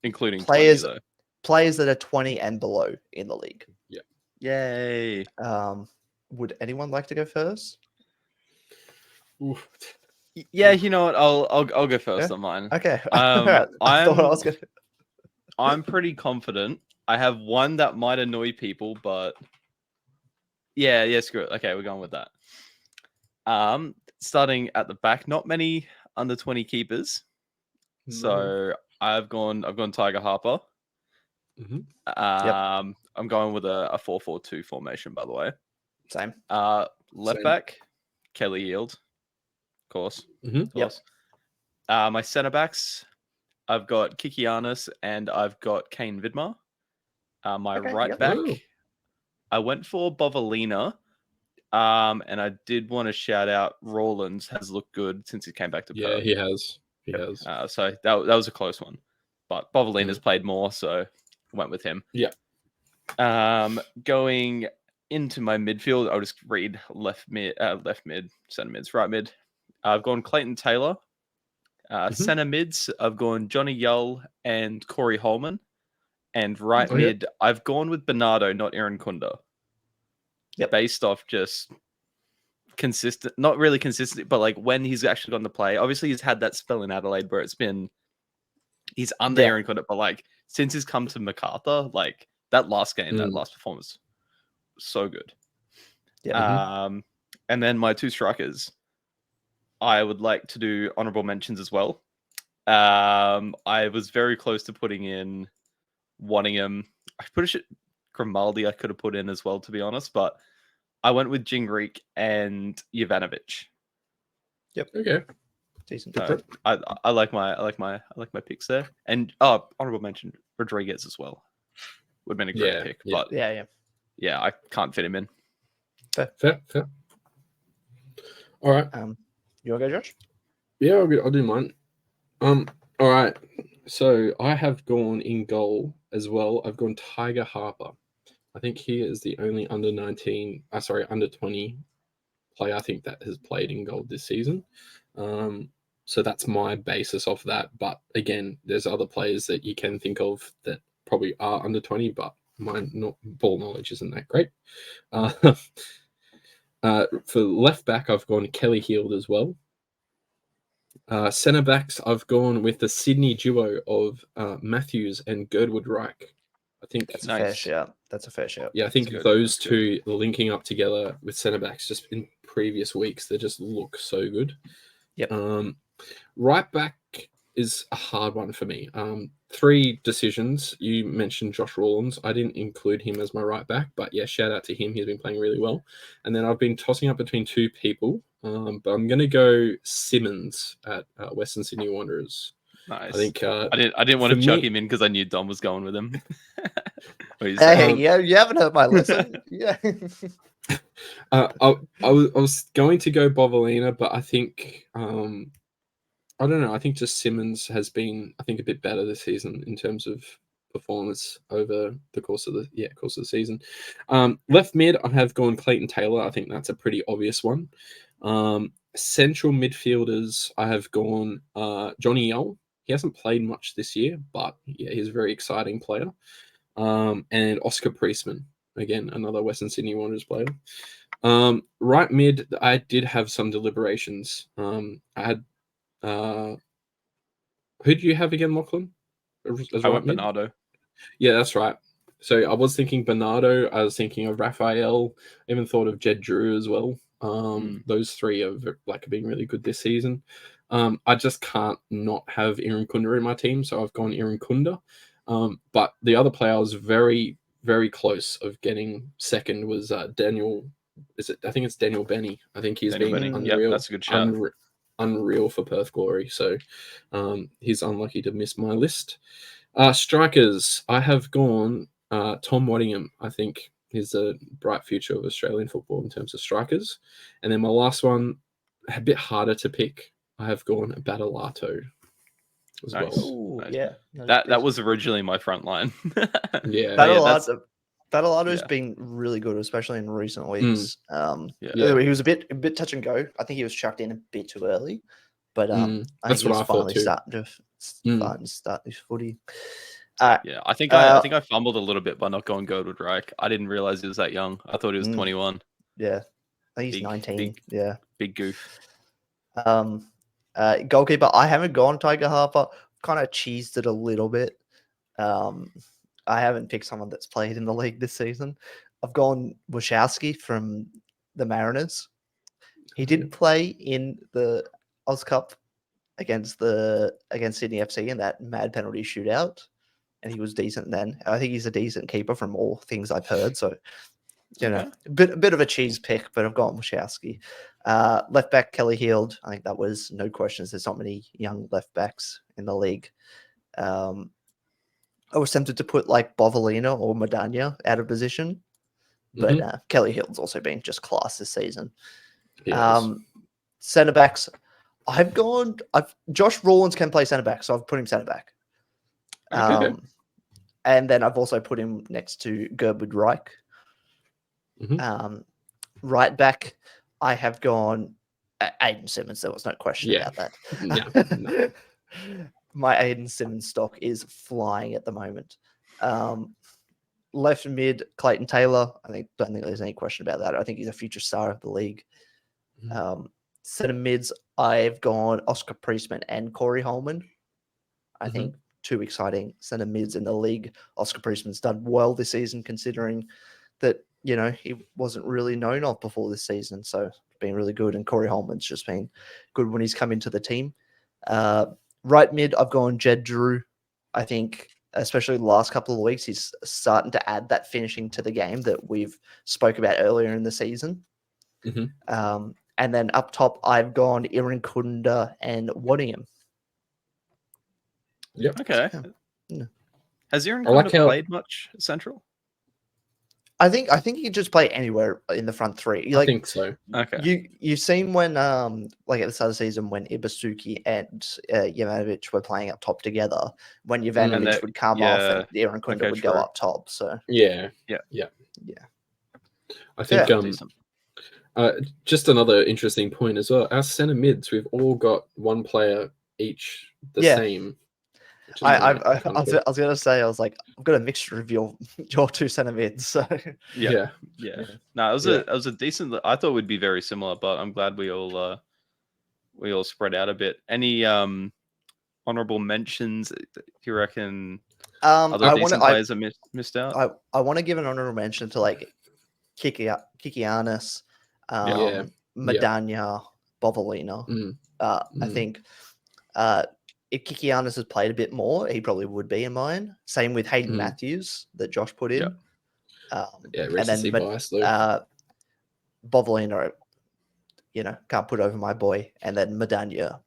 Speaker 3: including
Speaker 1: players
Speaker 3: 20,
Speaker 1: players that are 20 and below in the league.
Speaker 2: Yeah.
Speaker 3: Yay.
Speaker 1: Would anyone like to go first?
Speaker 2: Oof.
Speaker 3: Yeah, you know what? I'll go first on mine.
Speaker 1: Okay.
Speaker 3: I'm pretty confident. I have one that might annoy people, but yeah, screw it. Okay, we're going with that. Starting at the back, not many under 20 keepers. No. So I've gone Tiger Harper.
Speaker 2: Mm-hmm.
Speaker 3: I'm going with a 4-4-2 formation, by the way.
Speaker 1: Same.
Speaker 3: Left back, Kelly Yield. Of course.
Speaker 2: Mm-hmm.
Speaker 3: Of course. Yep. My centre backs, I've got Kikianis and I've got Kane Vidmar. My right back, I went for Bovalina. And I did want to shout out Rawlins has looked good since he came back to Perth.
Speaker 2: Yeah, he has. He has.
Speaker 3: So that was a close one. But Bovalina's played more, so I went with him.
Speaker 2: Yeah.
Speaker 3: Going into my midfield, I'll just read left mid, centre mids, right mid. I've gone Clayton Taylor. Centre mids, I've gone Johnny Yull and Corey Holman. And right mid, I've gone with Bernardo, not Aaron Kunda.
Speaker 1: Yep.
Speaker 3: Based off just consistent, not really consistent, but like when he's actually gotten to play. Obviously, he's had that spell in Adelaide where he's under Aaron Kunda, but like since he's come to MacArthur, like that last game, that last performance, so good. Yeah. And then my two strikers, I would like to do honorable mentions as well. I was very close to putting in Waddingham. I put Grimaldi I could have put in as well, to be honest, but I went with Jingrick and Jovanovic.
Speaker 1: Yep.
Speaker 2: Okay.
Speaker 1: Decent.
Speaker 3: So I like my picks there. And honorable mention Rodriguez as well. Would have been a great pick.
Speaker 2: Yeah.
Speaker 3: But yeah, I can't fit him in.
Speaker 2: Fair. All right.
Speaker 1: You want to go, Josh?
Speaker 2: Yeah, I'll do mine. All right. So I have gone in goal as well. I've gone Tiger Harper. I think he is the only under 20 player I think that has played in goal this season. So that's my basis off that. But again, there's other players that you can think of that probably are under 20, but my ball knowledge isn't that great. For left back, I've gone Kelly Heald as well. Centre backs, I've gone with the Sydney duo of Matthews and Girdwood Reich. I think
Speaker 1: that's a fair shout.
Speaker 2: Yeah, I think those two linking up together with centre backs just in previous weeks, they just look so good.
Speaker 1: Yep.
Speaker 2: Right back is a hard one for me. 3 decisions. You mentioned Josh Rawlins. I didn't include him as my right back, but yeah, shout out to him. He's been playing really well. And then I've been tossing up between 2 people, but I'm going to go Simmons at Western Sydney Wanderers.
Speaker 3: Nice.
Speaker 2: I think
Speaker 3: I didn't want to chuck him in because I knew Dom was going with him.
Speaker 1: Hey, yeah, you haven't heard my lesson. Yeah.
Speaker 2: I was going to go Bovalina, but I think I don't know. I think just Simmons has been, I think, a bit better this season in terms of performance over the course of the season. Left mid, I have gone Clayton Taylor. I think that's a pretty obvious one. Central midfielders, I have gone Johnny Young. He hasn't played much this year, but yeah, he's a very exciting player. And Oscar Priestman, again, another Western Sydney Wanderers player. Right mid, I did have some deliberations. I had who do you have again, Lachlan?
Speaker 3: I went Bernardo.
Speaker 2: Yeah, that's right. So I was thinking Bernardo. I was thinking of Raphael. I even thought of Jed Drew as well. Those three have been really good this season. I just can't not have Irankunda in my team, so I've gone Irankunda. But the other player I was very, very close of getting second was Daniel. I think it's Daniel Benny. I think he's been unreal.
Speaker 3: Yep, that's a good shout.
Speaker 2: Unreal for Perth Glory. So he's unlucky to miss my list. Strikers, I have gone Tom Waddingham. I think he's a bright future of Australian football in terms of strikers. And then my last one, a bit harder to pick. I have gone Battalato as well.
Speaker 1: Ooh,
Speaker 3: nice.
Speaker 1: Yeah,
Speaker 3: that was originally my front line.
Speaker 2: Yeah,
Speaker 1: Battlelato's been really good, especially in recent weeks. He was a bit touch and go. I think he was chucked in a bit too early, but I think he's finally starting to start his footy.
Speaker 3: Yeah, I think I fumbled a little bit by not going Girdwood Reich. I didn't realize he was that young. I thought he was 21.
Speaker 1: Yeah, I think he's 19.
Speaker 3: Big goof.
Speaker 1: Goalkeeper, I haven't gone Tiger Harper. Kind of cheesed it a little bit. I haven't picked someone that's played in the league this season. I've gone Wachowski from the Mariners. He did play in the Oz Cup against Sydney FC in that mad penalty shootout, and he was decent then. I think he's a decent keeper from all things I've heard. So, a bit of a cheese pick, but I've gone Wachowski. Left back Kelly Heald. I think that was no questions. There's not many young left backs in the league. I was tempted to put like Bovalina or Madania out of position, but Kelly Heald's also been just class this season. Centre backs, Josh Rawlins can play centre back, so I've put him centre back. And then I've also put him next to Girdwood Reich. Right back, I have gone Aiden Simmons. There was no question about that.
Speaker 2: No.
Speaker 1: My Aiden Simmons stock is flying at the moment. Left mid, Clayton Taylor. Don't think there's any question about that. I think he's a future star of the league. Centre mids, I've gone Oscar Priestman and Corey Holman. I think two exciting centre mids in the league. Oscar Priestman's done well this season, considering that he wasn't really known of before this season. So it's been really good. And Corey Holman's just been good when he's come into the team. Right mid, I've gone Jed Drew. I think, especially the last couple of weeks, he's starting to add that finishing to the game that we've spoke about earlier in the season. And then up top, I've gone Irankunda and Waddingham.
Speaker 2: Yep.
Speaker 3: Okay. Has Irankunda played much Central?
Speaker 1: I think he could just play anywhere in the front three.
Speaker 2: I think so.
Speaker 3: Okay.
Speaker 1: You've seen when at the start of the season when Ibasuki and Jovanovic were playing up top together, when Jovanovic would come off and Irankunda would go up top. So
Speaker 2: yeah. I think just another interesting point as well. Our centre mids, we've all got one player each the same.
Speaker 1: I was gonna say, I was like, I've got a mixture of your two centre mids. So
Speaker 3: yeah. No, it was a decent. I thought it would be very similar, but I'm glad we all spread out a bit. Any honourable mentions? Do you reckon other decent players are missed out?
Speaker 1: I want to give an honourable mention to like Kikianis, Madania, Bovalina. I think if Kikianis has played a bit more, he probably would be in mine. Same with Hayden Matthews that Josh put in. And then Bovalina, can't put over my boy. And then Madania,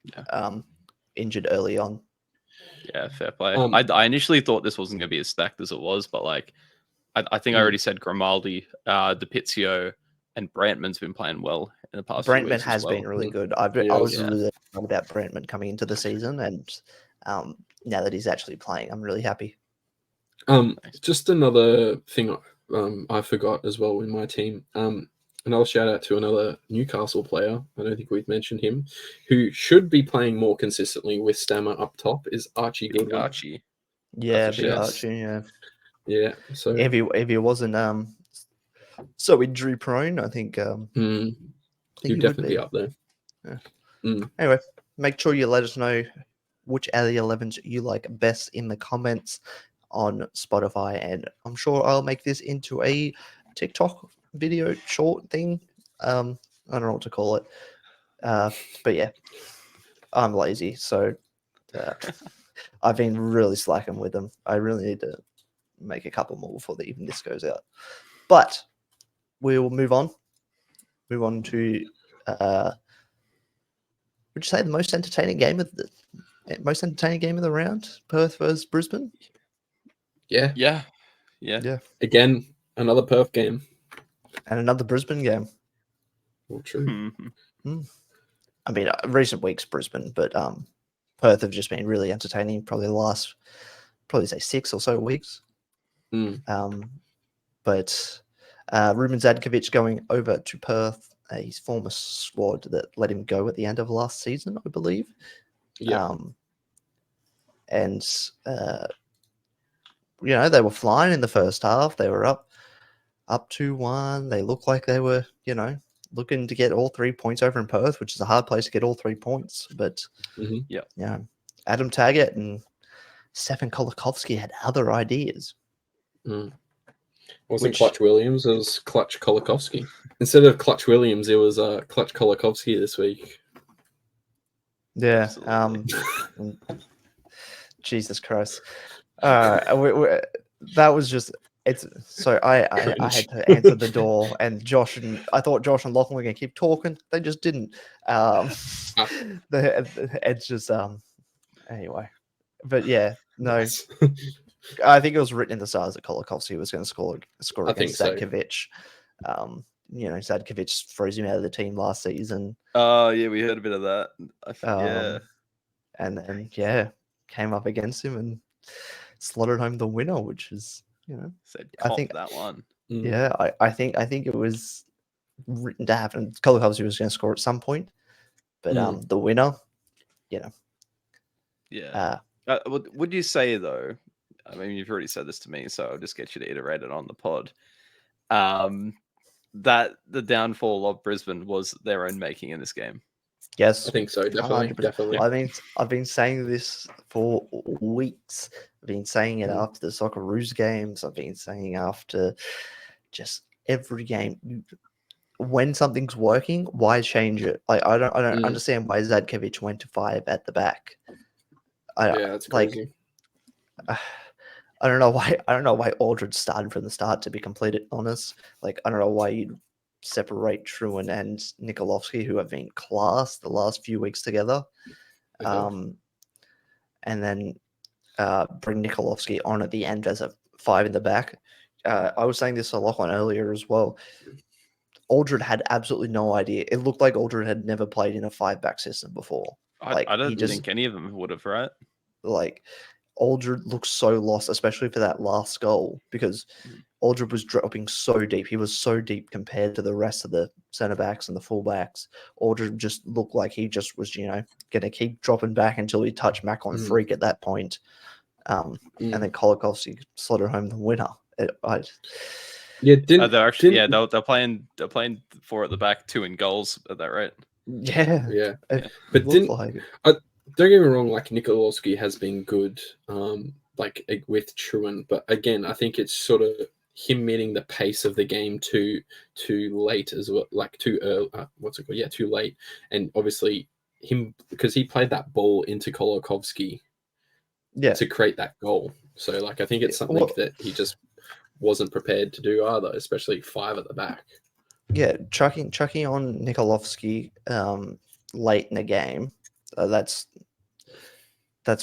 Speaker 1: injured early on.
Speaker 3: Yeah, fair play. I initially thought this wasn't going to be as stacked as it was, but like I think I already said Grimaldi, DiPizio, and Brantman's been playing well in the past few
Speaker 1: Brentman
Speaker 3: weeks
Speaker 1: has
Speaker 3: as well.
Speaker 1: been really good. I
Speaker 2: Yeah,
Speaker 1: was
Speaker 3: yeah.
Speaker 1: really excited about Brentman coming into the season, and now that he's actually playing, I'm really happy.
Speaker 2: Just another thing I forgot as well in my team. Another shout out to another Newcastle player. I don't think we've mentioned him, who should be playing more consistently with Stammer up top is Archie
Speaker 3: Big
Speaker 2: Goodwin.
Speaker 3: Archie.
Speaker 1: Yeah,
Speaker 3: That's a
Speaker 1: big
Speaker 3: shout.
Speaker 1: Archie. Yeah,
Speaker 2: Yeah. So
Speaker 1: if he wasn't so injury prone, I think
Speaker 2: he'd
Speaker 1: he would
Speaker 2: definitely
Speaker 1: be
Speaker 2: be up there.
Speaker 1: Yeah. Anyway, make sure you let us know which out of the 11s you like best in the comments on Spotify, and I'm sure I'll make this into a TikTok video short thing. I don't know what to call it, but yeah, I'm lazy, so I've been really slacking with them. I really need to make a couple more before even this goes out. But we will move on. Move on to would you say the most entertaining game of the round? Perth versus Brisbane.
Speaker 2: Yeah.
Speaker 1: And
Speaker 2: Again, another Perth game.
Speaker 1: another Brisbane game.
Speaker 2: Well, true.
Speaker 1: I mean, recent weeks Brisbane, but Perth have just been really entertaining. Probably the last, say 6 or so weeks. But Ruben Zadkovic going over to Perth, his former squad that let him go at the end of last season, I believe.
Speaker 2: Yeah.
Speaker 1: And they were flying in the first half. They were up 2-1. They looked like they were, looking to get all 3 points over in Perth, which is a hard place to get all 3 points. But Adam Taggart and Stefan Kolakovsky had other ideas.
Speaker 2: Wasn't Clutch Williams, it was Clutch Kolakovsky. Instead of Clutch Williams, it was Clutch Kolakovsky this week.
Speaker 1: Yeah. Jesus Christ. That was just so I had to answer the door, and I thought Josh and Lachlan were gonna keep talking. They just didn't. It's just anyway. But yeah, no.
Speaker 2: Nice.
Speaker 1: I think it was written in the stars that Kolakovsky was going to score against Zadkovic. Zadkovic froze him out of the team last season.
Speaker 3: Oh yeah, we heard a bit of that.
Speaker 1: And then came up against him and slotted home the winner, which is
Speaker 3: I think that one.
Speaker 1: Yeah, I think it was written to happen. Kolakovsky was going to score at some point, but the winner,
Speaker 3: would you say though? I mean, you've already said this to me, so I'll just get you to iterate it on the pod. That the downfall of Brisbane was their own making in this game.
Speaker 1: Yes,
Speaker 2: I think so. Definitely.
Speaker 1: I've been saying this for weeks. I've been saying it after the Socceroos games. I've been saying after just every game. When something's working, why change it? Like I don't understand why Zadkovic went to 5 at the back.
Speaker 2: That's crazy.
Speaker 1: I don't know why Aldred started from the start, to be completely honest. Like I don't know why you'd separate Truan and Nikolovsky, who have been class the last few weeks together. And then bring Nikolovsky on at the end as a 5 in the back. I was saying this a lot on earlier as well. Aldred had absolutely no idea. It looked like Aldred had never played in a 5-back system before.
Speaker 3: I don't think any of them would have, right?
Speaker 1: Like Aldred looked so lost, especially for that last goal, because Aldred was dropping so deep. He was so deep compared to the rest of the centre backs and the full backs. Aldred just looked like he just was, going to keep dropping back until he touched Mac on freak at that point. And then Kolakovsky slotted home the winner.
Speaker 3: They're actually they're playing 4 at the back, 2 in goals. Is that right?
Speaker 1: Yeah.
Speaker 2: But don't get me wrong, like Nikolovsky has been good, like with Truan, but again, I think it's sort of him meeting the pace of the game too late as well, like too early. Too late, and obviously him because he played that ball into Kolakovsky, to create that goal. So like I think it's something that he just wasn't prepared to do either, especially 5 at the back.
Speaker 1: Yeah, chucking on Nikolovsky late in the game. That's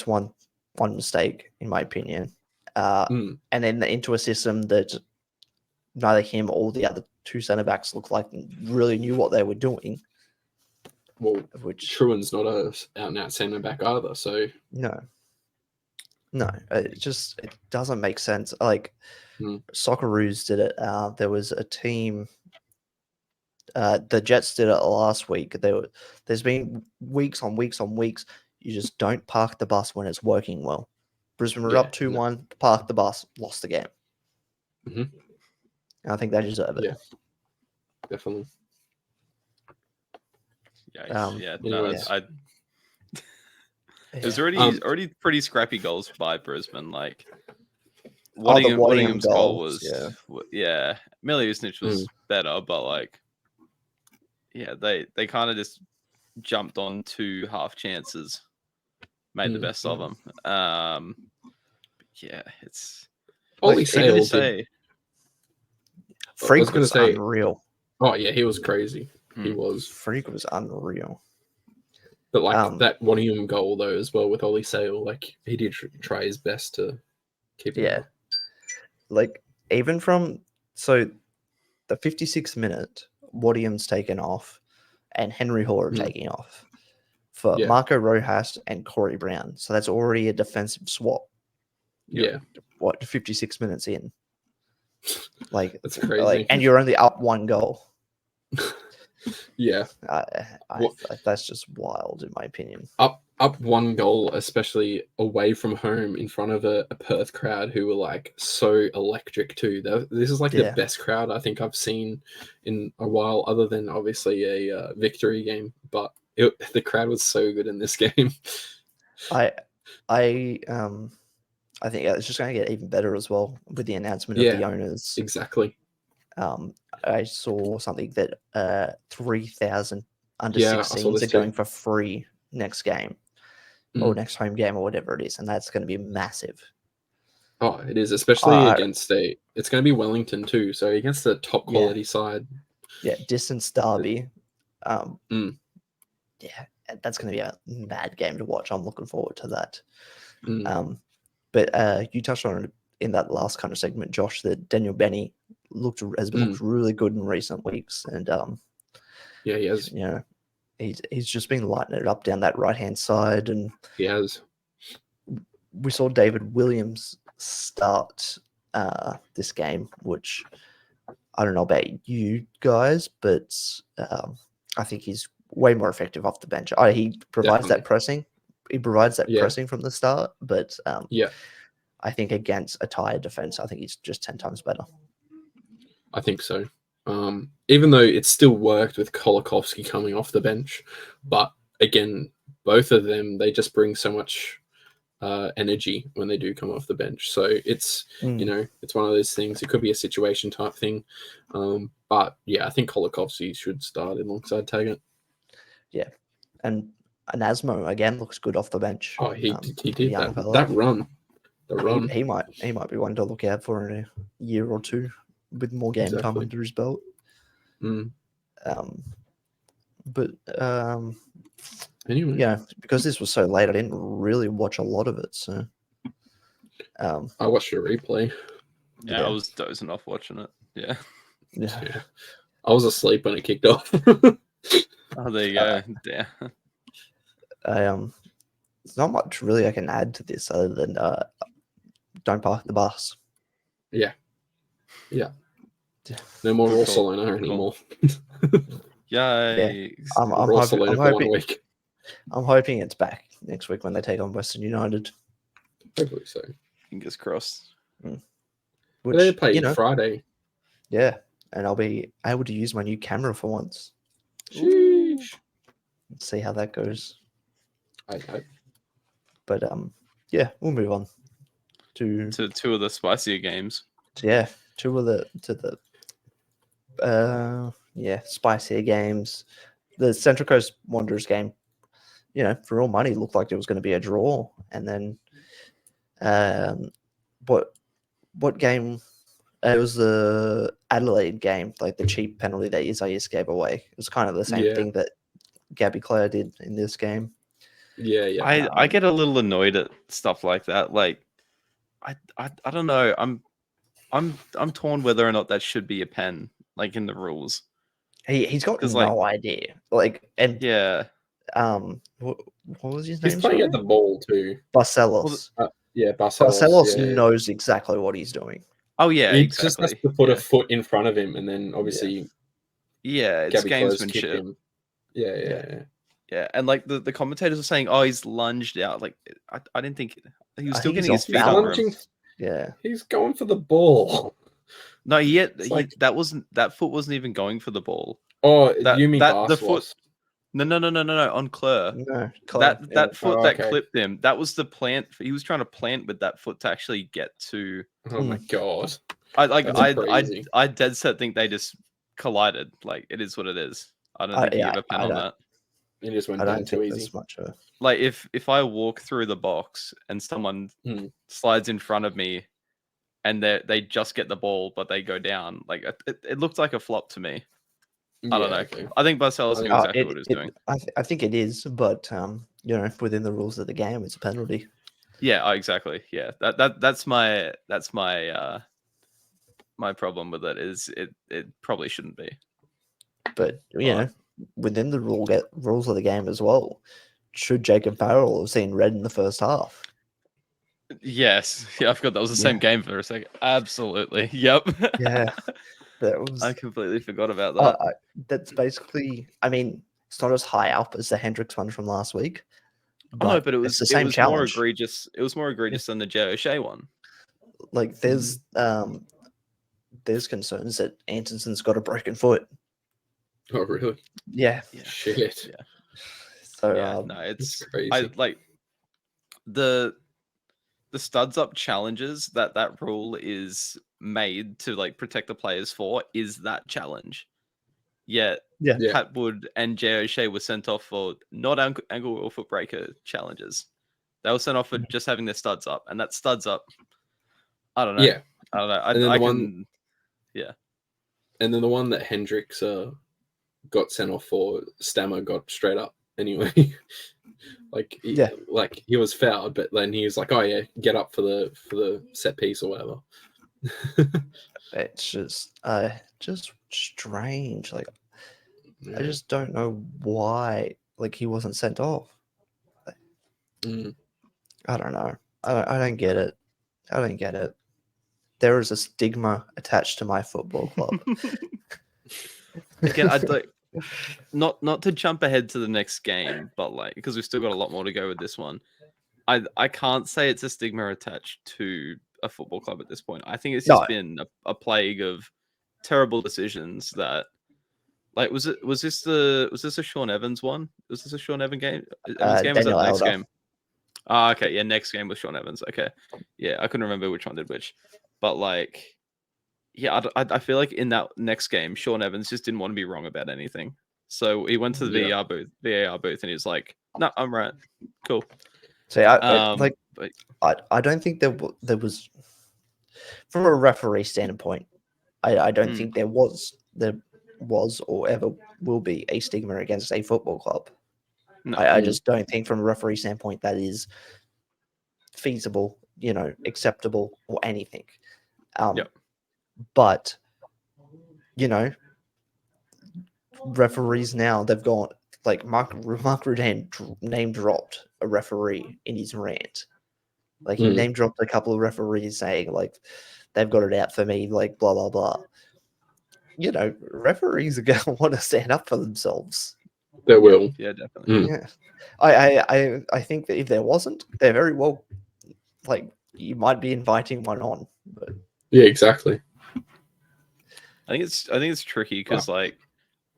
Speaker 1: one mistake in my opinion. And then into a system that neither him or the other two centre backs looked like really knew what they were doing.
Speaker 2: Well,
Speaker 1: which
Speaker 2: Truan's not a out and out centre back either, so
Speaker 1: no, it doesn't make sense. Like Socceroos did it. There was a team. The Jets did it last week. There's been weeks on weeks on weeks. You just don't park the bus when it's working well. Brisbane were up 2-1, parked the bus, lost the game.
Speaker 2: Mm-hmm.
Speaker 1: I think they deserve it.
Speaker 2: Yeah, definitely.
Speaker 3: It was already pretty scrappy goals by Brisbane. Like Waddingham's goal was Miliusnich was better, but like they kind of just jumped on 2 half chances, made the best of them. It's
Speaker 2: Ollie Sale.
Speaker 1: Freak was unreal.
Speaker 2: Oh yeah, he was crazy. He was.
Speaker 1: Freak was unreal.
Speaker 2: But like that Waddingham goal though as well with Ollie Sale, like he did try his best to keep it up.
Speaker 1: Like even from the 56th minute, Waddingham's taken off and Henry Hall are taking off for Marco Rojas and Corey Brown. So that's already a defensive swap.
Speaker 2: Yeah.
Speaker 1: 56 minutes in. Like
Speaker 2: that's crazy.
Speaker 1: Like, and you're only up 1 goal.
Speaker 2: Yeah.
Speaker 1: That's just wild in my opinion.
Speaker 2: Up 1 goal, especially away from home in front of a Perth crowd who were like so electric too. This is like the best crowd I think I've seen in a while, other than obviously a victory game. But the crowd was so good in this game.
Speaker 1: I think it's just going to get even better as well with the announcement of the owners.
Speaker 2: Exactly.
Speaker 1: I saw something that 3,000 under 16s are going for free next game or next home game or whatever it is, and that's going to be massive.
Speaker 2: Oh, it is, especially against it's going to be Wellington too, so against the top quality side. Yeah,
Speaker 1: distance derby. Yeah, that's going to be a mad game to watch. I'm looking forward to that. But you touched on it in that last kind of segment, Josh, that Daniel Benny has looked really good in recent weeks, and
Speaker 2: he has.
Speaker 1: He's just been lighting it up down that right hand side, and
Speaker 2: he has.
Speaker 1: We saw David Williams start this game, which I don't know about you guys, but I think he's way more effective off the bench. He provides that pressing. He provides that pressing from the start, but I think against a tired defense, I think he's just 10 times better.
Speaker 2: I think so. Even though it still worked with Kolakovsky coming off the bench, but again, both of them, they just bring so much energy when they do come off the bench. So it's it's one of those things. It could be a situation type thing, but I think Kolakovsky should start alongside Taggart. Yeah,
Speaker 1: and Asmo again looks good off the bench.
Speaker 2: Oh, he did that run. The run.
Speaker 1: He might be one to look out for in a year or two with more game time under his belt. Anyway, because this was so late, I didn't really watch a lot of it. So,
Speaker 2: I watched a replay.
Speaker 3: I was dozing off watching it. Yeah.
Speaker 2: I was asleep when it kicked off.
Speaker 3: Oh, there you go.
Speaker 1: There's not much really I can add to this other than don't park the bus.
Speaker 2: Yeah. No more Barcelona anymore.
Speaker 3: Yay!
Speaker 1: I'm hoping it's back next week when they take on Western United.
Speaker 2: Hopefully so.
Speaker 3: Fingers crossed.
Speaker 2: Which, they play Friday.
Speaker 1: Yeah, and I'll be able to use my new camera for once.
Speaker 2: Sheesh.
Speaker 1: Let's see how that goes.
Speaker 2: I hope.
Speaker 1: But we'll move on to
Speaker 3: 2 of the spicier games.
Speaker 1: Yeah, 2 of the spicier games. The Central Coast Wanderers game, for all money, looked like it was going to be a draw. And then, what game? It was the Adelaide game, like the cheap penalty that Isaias gave away. It was kind of the same thing that Gabby Clare did in this game.
Speaker 2: Yeah.
Speaker 3: I get a little annoyed at stuff like that. Like, I don't know. I'm torn whether or not that should be a pen, like in the rules.
Speaker 1: He's got no idea. Like, and
Speaker 3: yeah,
Speaker 1: what was his
Speaker 2: He's
Speaker 1: name?
Speaker 2: playing
Speaker 1: Sorry?
Speaker 2: at the ball too.
Speaker 1: Barcelos.
Speaker 2: Yeah, Barcelos.
Speaker 1: Barcelos
Speaker 2: Yeah.
Speaker 1: knows exactly what he's doing.
Speaker 3: Oh yeah,
Speaker 2: He
Speaker 3: exactly.
Speaker 2: just has to put a foot in front of him, and then obviously,
Speaker 3: it's
Speaker 2: Gabby Close kicked
Speaker 3: gamesmanship.
Speaker 2: him. Yeah.
Speaker 3: And like the commentators are saying, oh, he's lunged out. Like I didn't think he was still
Speaker 1: think
Speaker 3: getting
Speaker 1: he's
Speaker 3: his feet
Speaker 1: off
Speaker 3: under him.
Speaker 1: balance. Yeah,
Speaker 2: He's going for the ball.
Speaker 3: No,
Speaker 2: like-
Speaker 3: that foot wasn't even going for the ball.
Speaker 2: Oh,
Speaker 3: That-
Speaker 2: you mean
Speaker 3: that- the
Speaker 2: Barcelos?
Speaker 3: foot- No, on Claire.
Speaker 1: no,
Speaker 3: That foot
Speaker 2: Oh,
Speaker 3: that
Speaker 2: okay.
Speaker 3: clipped him, that was the plant. He was trying to plant with that foot to actually get to.
Speaker 2: Oh my god!
Speaker 3: I
Speaker 2: crazy.
Speaker 3: dead set think they just collided. Like it is what it is. I don't think you give a pen on that.
Speaker 2: He just went
Speaker 1: I
Speaker 2: down
Speaker 1: don't
Speaker 2: too
Speaker 1: think
Speaker 2: easy.
Speaker 1: there's much of it.
Speaker 3: Like if I walk through the box and someone slides in front of me, and they just get the ball but they go down, like it looked like a flop to me. I don't know.
Speaker 2: Okay.
Speaker 3: I think Barcelos knew exactly what he was doing.
Speaker 1: I think it is, but within the rules of the game, it's a penalty.
Speaker 3: Yeah, exactly. Yeah, that's my my problem with it is it probably shouldn't be.
Speaker 1: But within the rules of the game as well, should Jacob Farrell have seen red in the first half?
Speaker 3: Yes, yeah, I forgot that was the same game for a second. Absolutely, yep.
Speaker 1: Yeah, that was.
Speaker 3: I completely forgot about that.
Speaker 1: That's basically. I mean, it's not as high up as the Hendricks one from last week.
Speaker 3: No, but it was
Speaker 1: the same challenge.
Speaker 3: More egregious. It was more egregious than the Jay O'Shea one.
Speaker 1: Like there's concerns that Anderson's got a broken foot.
Speaker 2: Oh really?
Speaker 1: Yeah.
Speaker 2: Shit.
Speaker 3: Yeah.
Speaker 1: So
Speaker 3: no, it's
Speaker 2: crazy.
Speaker 3: I like the studs up challenges that rule is made to like protect the players for is that challenge. Yet Patwood and Jay O'Shea were sent off for not ankle or foot breaker challenges. They were sent off for just having their studs up, and that studs up. I don't know.
Speaker 2: Yeah,
Speaker 3: I don't know.
Speaker 2: And then the one that Hendricks got sent off for, Stammer got straight up anyway. Like he was fouled, but then he was like, "Oh yeah, get up for the set piece or whatever."
Speaker 1: It's just strange. Like I just don't know why he wasn't sent off. I don't know. I don't get it. I don't get it. There is a stigma attached to my football club.
Speaker 3: Again, I'd like not to jump ahead to the next game, but like because we've still got a lot more to go with this one. I can't say it's a stigma attached to a football club at this point. I think it's just been a plague of terrible decisions that like was this a Sean Evans one? Was this a Sean Evans game? Evans game was that the next game? Okay, yeah, next game was Sean Evans. Okay. Yeah, I couldn't remember which one did which. But like yeah, I feel like in that next game, Sean Evans just didn't want to be wrong about anything. So he went to the VAR booth, and he was like, "No, I'm right. Cool."
Speaker 1: So I don't think there was, from a referee standpoint, I don't think there was or ever will be a stigma against a football club. No. I just don't think from a referee standpoint that is feasible, acceptable or anything. But referees now, they've gone like Mark Rudan name dropped a referee in his rant. Like he name dropped a couple of referees saying like they've got it out for me, like blah blah blah. Referees are gonna want to stand up for themselves.
Speaker 2: They will.
Speaker 3: Yeah, definitely.
Speaker 1: Yeah. I think that if there wasn't, they're very well like you might be inviting one on. But
Speaker 2: yeah, exactly.
Speaker 3: I think it's tricky because like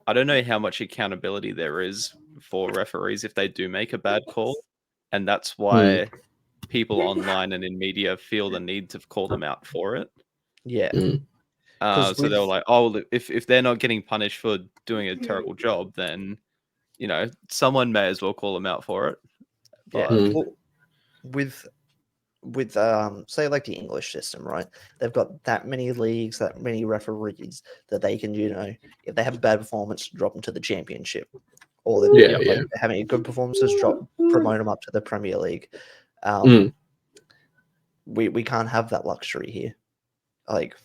Speaker 3: I don't know how much accountability there is for referees if they do make a bad call, and that's why people online and in media feel the need to call them out for it.
Speaker 1: Yeah.
Speaker 3: So they were like, "Oh, if they're not getting punished for doing a terrible job, then someone may as well call them out for it." But,
Speaker 1: well, with say like the English system, right? They've got that many leagues, that many referees that they can, if they have a bad performance, drop them to the championship, or they're having a good performances, promote them up to the Premier League. We can't have that luxury here. like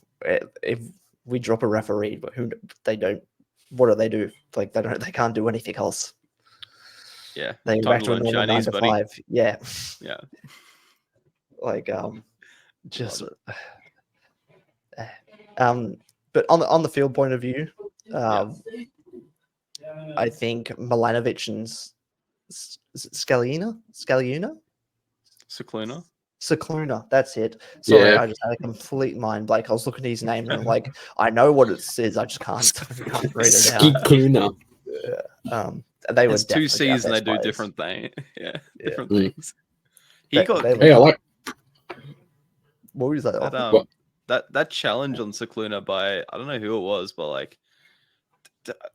Speaker 1: if we drop a referee, but they don't, what do they do? Like they can't do anything else.
Speaker 3: Yeah,
Speaker 1: They go back to a normal 9 to 5. Yeah,
Speaker 3: yeah.
Speaker 1: like just but on the field point of view, I think Milanovic and Scalina, Cicluna, that's it. Sorry, I just had a complete mind blank. I was looking at his name and I'm like, I know what it says, I just can't read it out.
Speaker 2: Cicluna.
Speaker 1: They were
Speaker 3: it's 2 C's and they do
Speaker 1: players.
Speaker 3: different things. Different things.
Speaker 1: He
Speaker 3: got
Speaker 2: hey, I like.
Speaker 1: What was that?
Speaker 3: That challenge on Cicluna by I don't know who it was, but like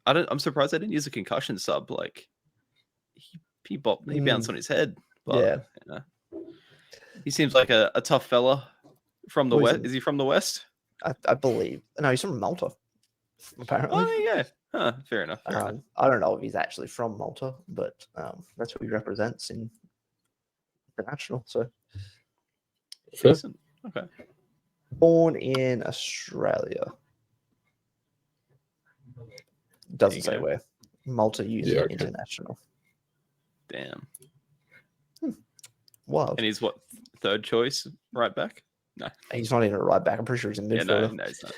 Speaker 3: I'm surprised they didn't use a concussion sub. Like he bounced on his head. But,
Speaker 1: yeah.
Speaker 3: He seems like a tough fella from the west. Is he from the west?
Speaker 1: I believe. No, he's from Malta. Apparently.
Speaker 3: Oh yeah. Huh, fair enough.
Speaker 1: I don't know if he's actually from Malta, but that's who he represents in international. So
Speaker 3: decent. Okay.
Speaker 1: Born in Australia. Doesn't say where. Malta uses international.
Speaker 3: Damn.
Speaker 1: Wow.
Speaker 3: And he's what, third choice right back? No.
Speaker 1: He's not even a right back. I'm pretty sure he's a midfielder.
Speaker 3: No, he's not.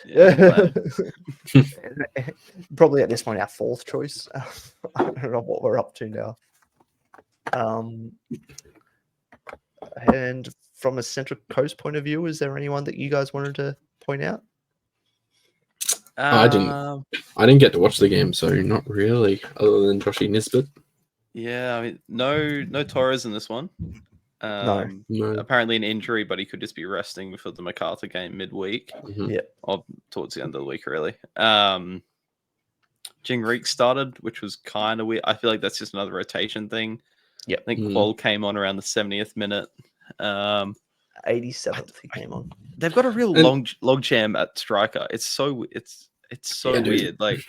Speaker 1: Yeah. Probably at this point our fourth choice. I don't know what we're up to now. And from a Central Coast point of view, is there anyone that you guys wanted to point out?
Speaker 2: I didn't get to watch the game, so not really, other than Joshy Nisbet.
Speaker 3: Yeah, I mean, no Torres in this one.
Speaker 1: No.
Speaker 3: Apparently an injury, but he could just be resting for the MacArthur game midweek.
Speaker 2: Mm-hmm.
Speaker 1: Yeah,
Speaker 3: or towards the end of the week, really. Jingrick started, which was kind of weird. I feel like that's just another rotation thing.
Speaker 1: Yeah,
Speaker 3: I think Paul came on around the 70th minute.
Speaker 1: 87th he came on.
Speaker 3: They've got a real log jam at striker. It's so weird. Like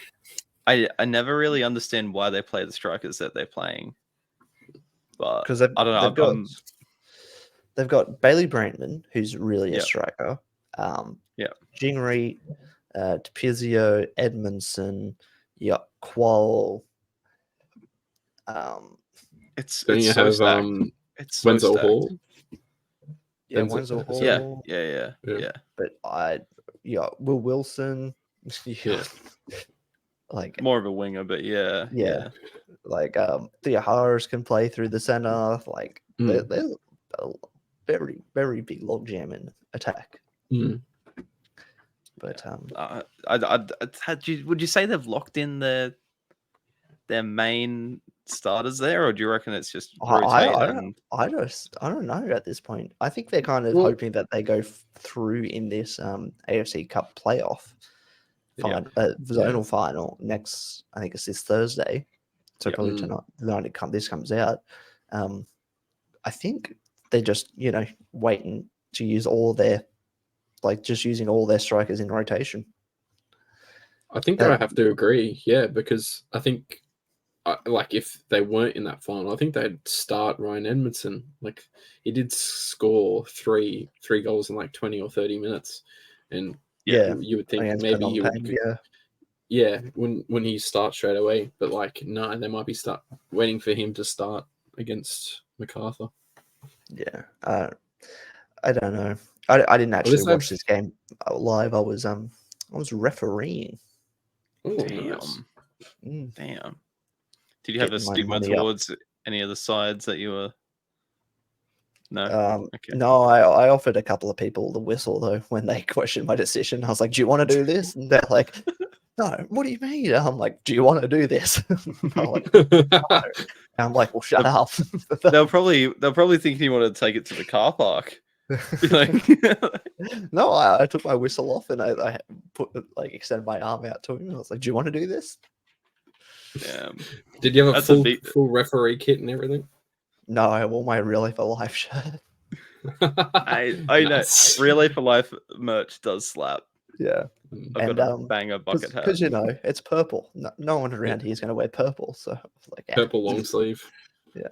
Speaker 3: I never really understand why they play the strikers that they're playing. But
Speaker 1: because
Speaker 3: I don't know.
Speaker 1: They've got Bailey Brandman, who's really a striker. Jingri, Tapizio, Edmondson, Qual.
Speaker 3: It's
Speaker 2: so
Speaker 3: stacked. It's so
Speaker 2: Wenzel
Speaker 3: stacked.
Speaker 2: Hall.
Speaker 1: Yeah, Wenzel Hall.
Speaker 3: Yeah.
Speaker 1: But Will Wilson.
Speaker 2: Yeah.
Speaker 1: Like
Speaker 3: more of a winger, but yeah.
Speaker 1: Like Thea Harris can play through the center. Like there's a very, very big logjam in attack. But would you say they've locked in their main starters there, or do you reckon it's just rotate? I don't know at this point. I think they're kind of hoping that they go through in this AFC Cup playoff zonal final next. I think it's this Thursday. So probably tonight, the night this comes out. I think they're just waiting to use all their using all their strikers in rotation.
Speaker 2: I think I have to agree, because I think if they weren't in that final, I think they'd start Ryan Edmondson. Like he did score three goals in like 20 or 30 minutes, and you would think maybe he would. When he starts straight away, but no, they might be waiting for him to start against MacArthur.
Speaker 1: Yeah, I don't know. I didn't actually watch this game live. I was refereeing.
Speaker 2: Oh,
Speaker 3: damn. Damn. Did you have a stigma towards any of the sides that you were? No.
Speaker 1: No, I offered a couple of people the whistle though when they questioned my decision. I was like, "Do you want to do this?" And they're like, "No, what do you mean?" I'm like, "Do you want to do this?" I'm like, "No." I'm like, "Well, shut up."
Speaker 3: They'll probably think you want to take it to the car park.
Speaker 1: No, I took my whistle off and I put extended my arm out to him. I was like, "Do you want to do this?"
Speaker 2: Did you have a full referee kit and everything?
Speaker 1: No, I wore my Relay for Life shirt.
Speaker 3: I know Relay for Life merch does slap.
Speaker 1: Yeah,
Speaker 3: I've got a banger bucket hat
Speaker 1: because it's purple. No one around here is going to wear purple, so
Speaker 2: purple long sleeve.
Speaker 1: Yeah,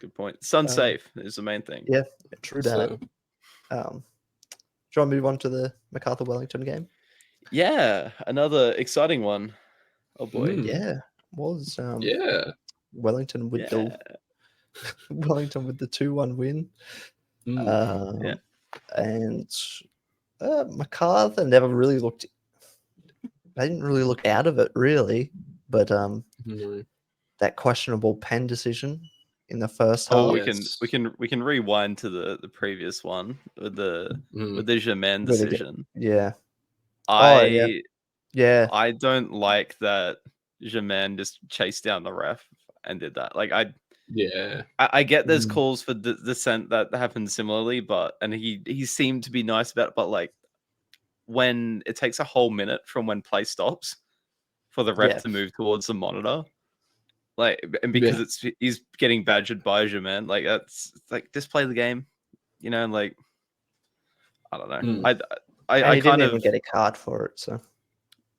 Speaker 3: good point. Sun safe is the main thing.
Speaker 1: Yeah, true that. you want to move on to the MacArthur Wellington game?
Speaker 3: Yeah, another exciting one. Oh boy.
Speaker 1: Yeah, was
Speaker 2: Yeah.
Speaker 1: Wellington with the Wellington with the 2-1 win.
Speaker 3: Yeah.
Speaker 1: And MacArthur never really looked. They didn't really look out of it, really. But that questionable pen decision in the first half.
Speaker 3: Oh, we can rewind to the previous one with the Germain decision.
Speaker 1: Yeah.
Speaker 3: I
Speaker 1: Yeah.
Speaker 3: don't like that Germain just chased down the ref and did that. Like I get there's calls for dissent that happened similarly, and he seemed to be nice about it, but like when it takes a whole minute from when play stops for the ref to move towards the monitor, like, and because he's getting badgered by Germain, like that's like just play the game, you know, like I don't know. I
Speaker 1: didn't even get a card for it, so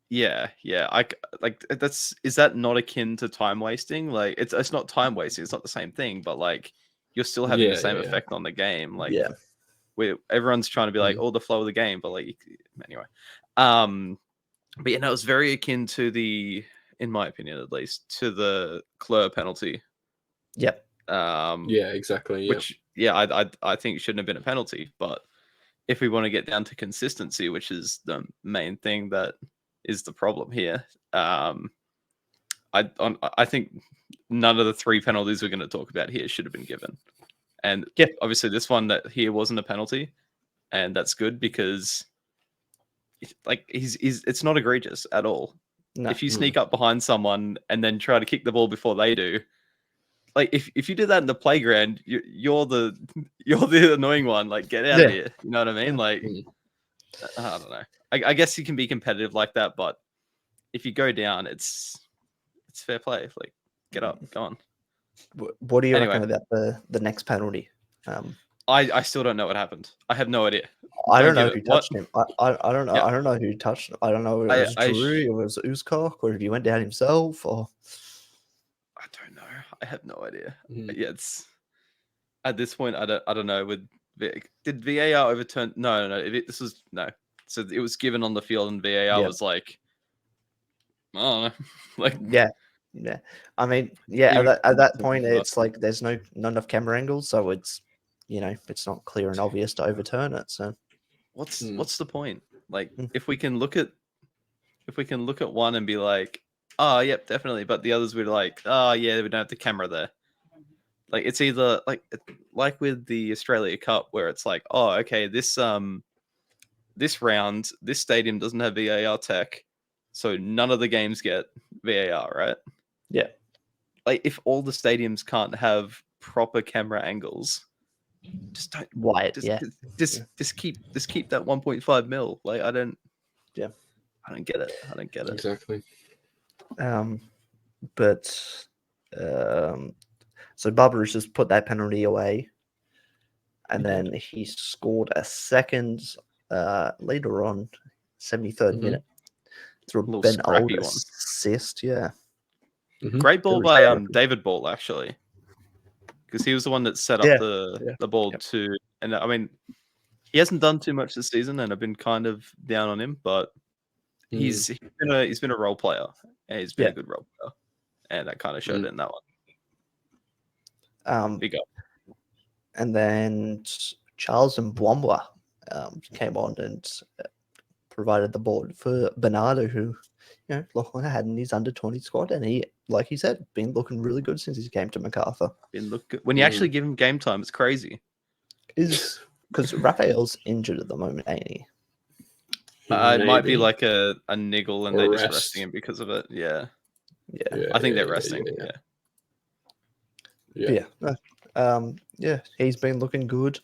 Speaker 3: yeah. I like is that not akin to time wasting? Like it's not time wasting, it's not the same thing, but like you're still having the same effect on the game. Like where everyone's trying to be like, the flow of the game, but like anyway. But yeah, no, it was very akin to in my opinion at least, to the Clare penalty.
Speaker 1: Yep.
Speaker 2: Yeah, exactly. Yeah.
Speaker 3: Which I think shouldn't have been a penalty, but if we want to get down to consistency, which is the main thing that is the problem here, I think none of the 3 penalties we're going to talk about here should have been given. And obviously this one that here wasn't a penalty, and that's good because like it's not egregious at all. No. If you sneak up behind someone and then try to kick the ball before they do, like if you do that in the playground, you're the annoying one. Like get out of here. You know what I mean? Like I don't know. I guess you can be competitive like that, but if you go down, it's fair play. Like get up, go on.
Speaker 1: What do you reckon about the next penalty?
Speaker 3: I still don't know what happened. I have no idea.
Speaker 1: I don't know who touched him. I don't know. Yeah. I don't know who touched him. I don't know if it was Drew, or it was Uzcock, or if he went down himself, or
Speaker 3: I don't know. I have no idea. Yeah, it's at this point. I don't know. Did VAR overturn? No. This was no. So it was given on the field, and VAR was like, I don't know. Like
Speaker 1: yeah. I mean, at that point, it's like there's not enough camera angles, so it's it's not clear and obvious to overturn it. So
Speaker 3: what's the point? Like if we can look at one and be like, oh yep, definitely, but the others were like, oh yeah, we don't have the camera there. Like it's either like with the Australia Cup where it's like, oh okay, this round, this stadium doesn't have VAR tech, so none of the games get VAR, right?
Speaker 1: Yeah.
Speaker 3: Like if all the stadiums can't have proper camera angles, just don't.
Speaker 1: Why?
Speaker 3: Just keep that 1.5 mil. Like I don't.
Speaker 1: Yeah.
Speaker 3: I don't get it.
Speaker 2: Exactly.
Speaker 1: But so Barbarousse just put that penalty away, and then he scored a second later on, 73rd minute, through a Ben Old assist. Yeah.
Speaker 3: Great ball by David Ball actually, because he was the one that set up the ball to. And I mean, he hasn't done too much this season, and I've been kind of down on him, but he's been a role player, and he's been a good role player, and that kind of showed it in that one. Big up.
Speaker 1: And then Charles and Mbwamba came on and provided the ball for Bernardo, who Lachlan had in his under-20 squad, and he, like he said, been looking really good since he came to MacArthur.
Speaker 3: When you actually give him game time, it's crazy.
Speaker 1: Because Raphael's injured at the moment, ain't he?
Speaker 3: It might be like a niggle, and they're just resting him because of it. Yeah. I think they're resting. Yeah,
Speaker 1: he's been looking good.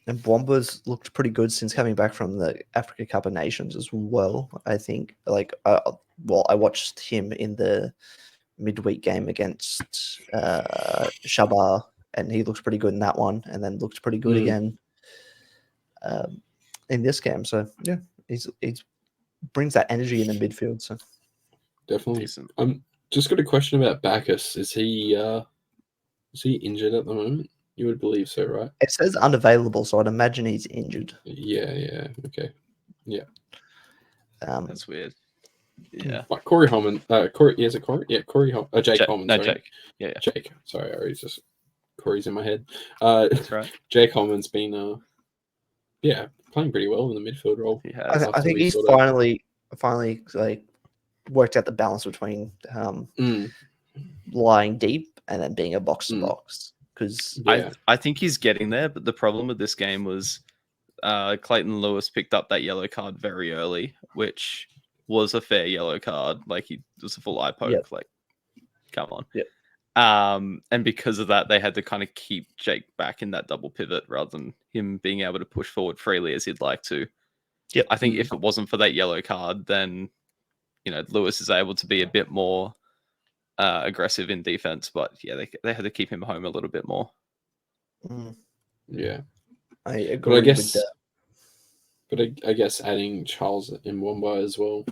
Speaker 1: And Bwamba's looked pretty good since coming back from the Africa Cup of Nations as well, I think. Like, I watched him in the midweek game against Shabar, and he looked pretty good in that one, and then looked pretty good again in this game. So, yeah, he's brings that energy in the midfield. So
Speaker 2: definitely. Decent. Just got a question about Bacchus. Is he injured at the moment? You would believe so, right?
Speaker 1: It says unavailable, so I'd imagine he's injured.
Speaker 2: Yeah. Okay. Yeah.
Speaker 3: That's weird. Yeah.
Speaker 2: But Corey Holman, Corey, is it Corey? Yeah, Corey Holman. Jake Holman.
Speaker 3: No,
Speaker 2: sorry.
Speaker 3: Jake. Yeah.
Speaker 2: Jake. Sorry, I always just Corey's in my head.
Speaker 3: That's right.
Speaker 2: Jake Holman's been, playing pretty well in the midfield role.
Speaker 3: He has.
Speaker 1: I think he's finally like worked out the balance between lying deep and then being a box to box. Because
Speaker 3: I think he's getting there, but the problem with this game was Clayton Lewis picked up that yellow card very early, which was a fair yellow card. Like, he was a full eye poke.
Speaker 1: Yep.
Speaker 3: Like, come on.
Speaker 1: Yep.
Speaker 3: And because of that, they had to kind of keep Jake back in that double pivot rather than him being able to push forward freely as he'd like to.
Speaker 1: Yep.
Speaker 3: I think if it wasn't for that yellow card, then Lewis is able to be a bit more aggressive in defense. But yeah, they had to keep him home a little bit more.
Speaker 2: Yeah,
Speaker 1: I agree with that.
Speaker 2: But I guess adding Charles Mwamba as well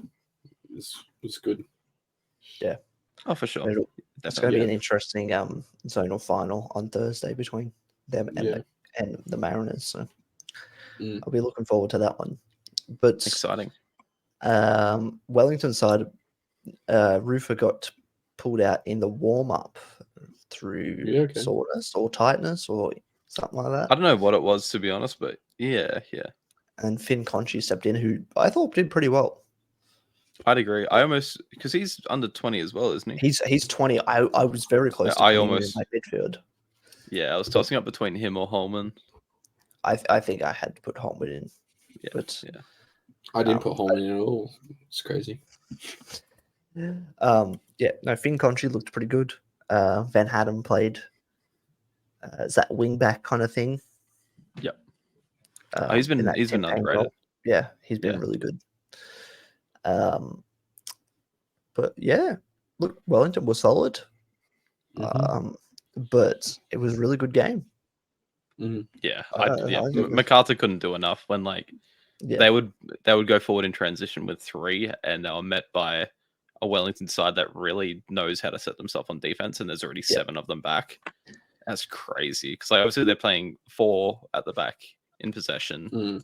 Speaker 2: was good.
Speaker 1: Yeah.
Speaker 3: Oh, for sure.
Speaker 1: It's going to be an interesting zonal final on Thursday between them and the Mariners. So I'll be looking forward to that one. But
Speaker 3: exciting.
Speaker 1: Wellington side, Rufer got pulled out in the warm up through sore tightness or something like that.
Speaker 3: I don't know what it was, to be honest, but yeah.
Speaker 1: And Finn Conchie stepped in, who I thought did pretty well.
Speaker 3: I'd agree. Because he's under 20 as well, isn't he?
Speaker 1: He's 20. I was very close to putting him in my midfield.
Speaker 3: Yeah, I was tossing up between him or Holman.
Speaker 1: I think I had to put Holman in.
Speaker 3: Yeah,
Speaker 1: but
Speaker 2: I didn't put Holman in at all. It's crazy.
Speaker 1: Finn Conchie looked pretty good. Van Hatten played is that wing back kind of thing.
Speaker 3: Yep. He's been underrated.
Speaker 1: Goal. Yeah, he's been really good. But yeah, look, Wellington was solid. But it was a really good game.
Speaker 3: Yeah, MacArthur couldn't do enough when they would go forward in transition with 3, and they were met by a Wellington side that really knows how to set themselves on defense, and there's already 7 of them back. That's crazy because obviously they're playing 4 at the back in possession,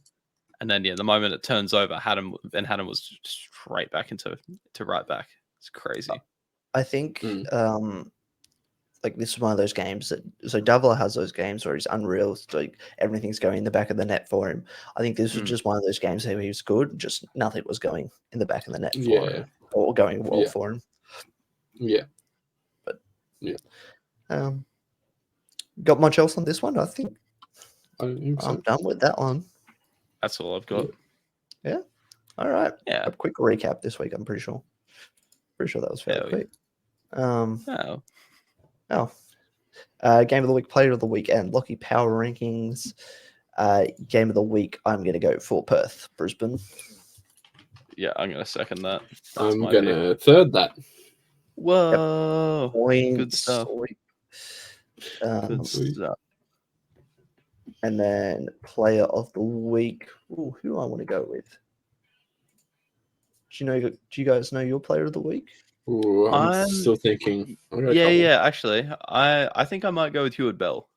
Speaker 3: and then the moment it turns over, Haddam was straight back into right back. It's crazy.
Speaker 1: I think this is one of those games that Davila has those games where he's unreal. Like everything's going in the back of the net for him. I think this was just one of those games where he was good, just nothing was going in the back of the net for him or going well for him.
Speaker 2: Yeah,
Speaker 1: but got much else on this one? I think I'm done with that one.
Speaker 3: That's all I've got.
Speaker 1: Yeah. All right.
Speaker 3: Yeah.
Speaker 1: A quick recap this week. I'm pretty sure that was fairly quick. Game of the week, player of the week, and Lockie power rankings. Game of the week, I'm going to go for Perth, Brisbane.
Speaker 3: Yeah, I'm going to second that.
Speaker 2: I'm going to third that.
Speaker 3: Whoa.
Speaker 1: Yep.
Speaker 3: Good stuff.
Speaker 1: Good stuff. And then player of the week. Ooh, who do I want to go with? Do you guys know your player of the week?
Speaker 2: Ooh, I'm still thinking.
Speaker 3: Actually, I think I might go with Heward Bell.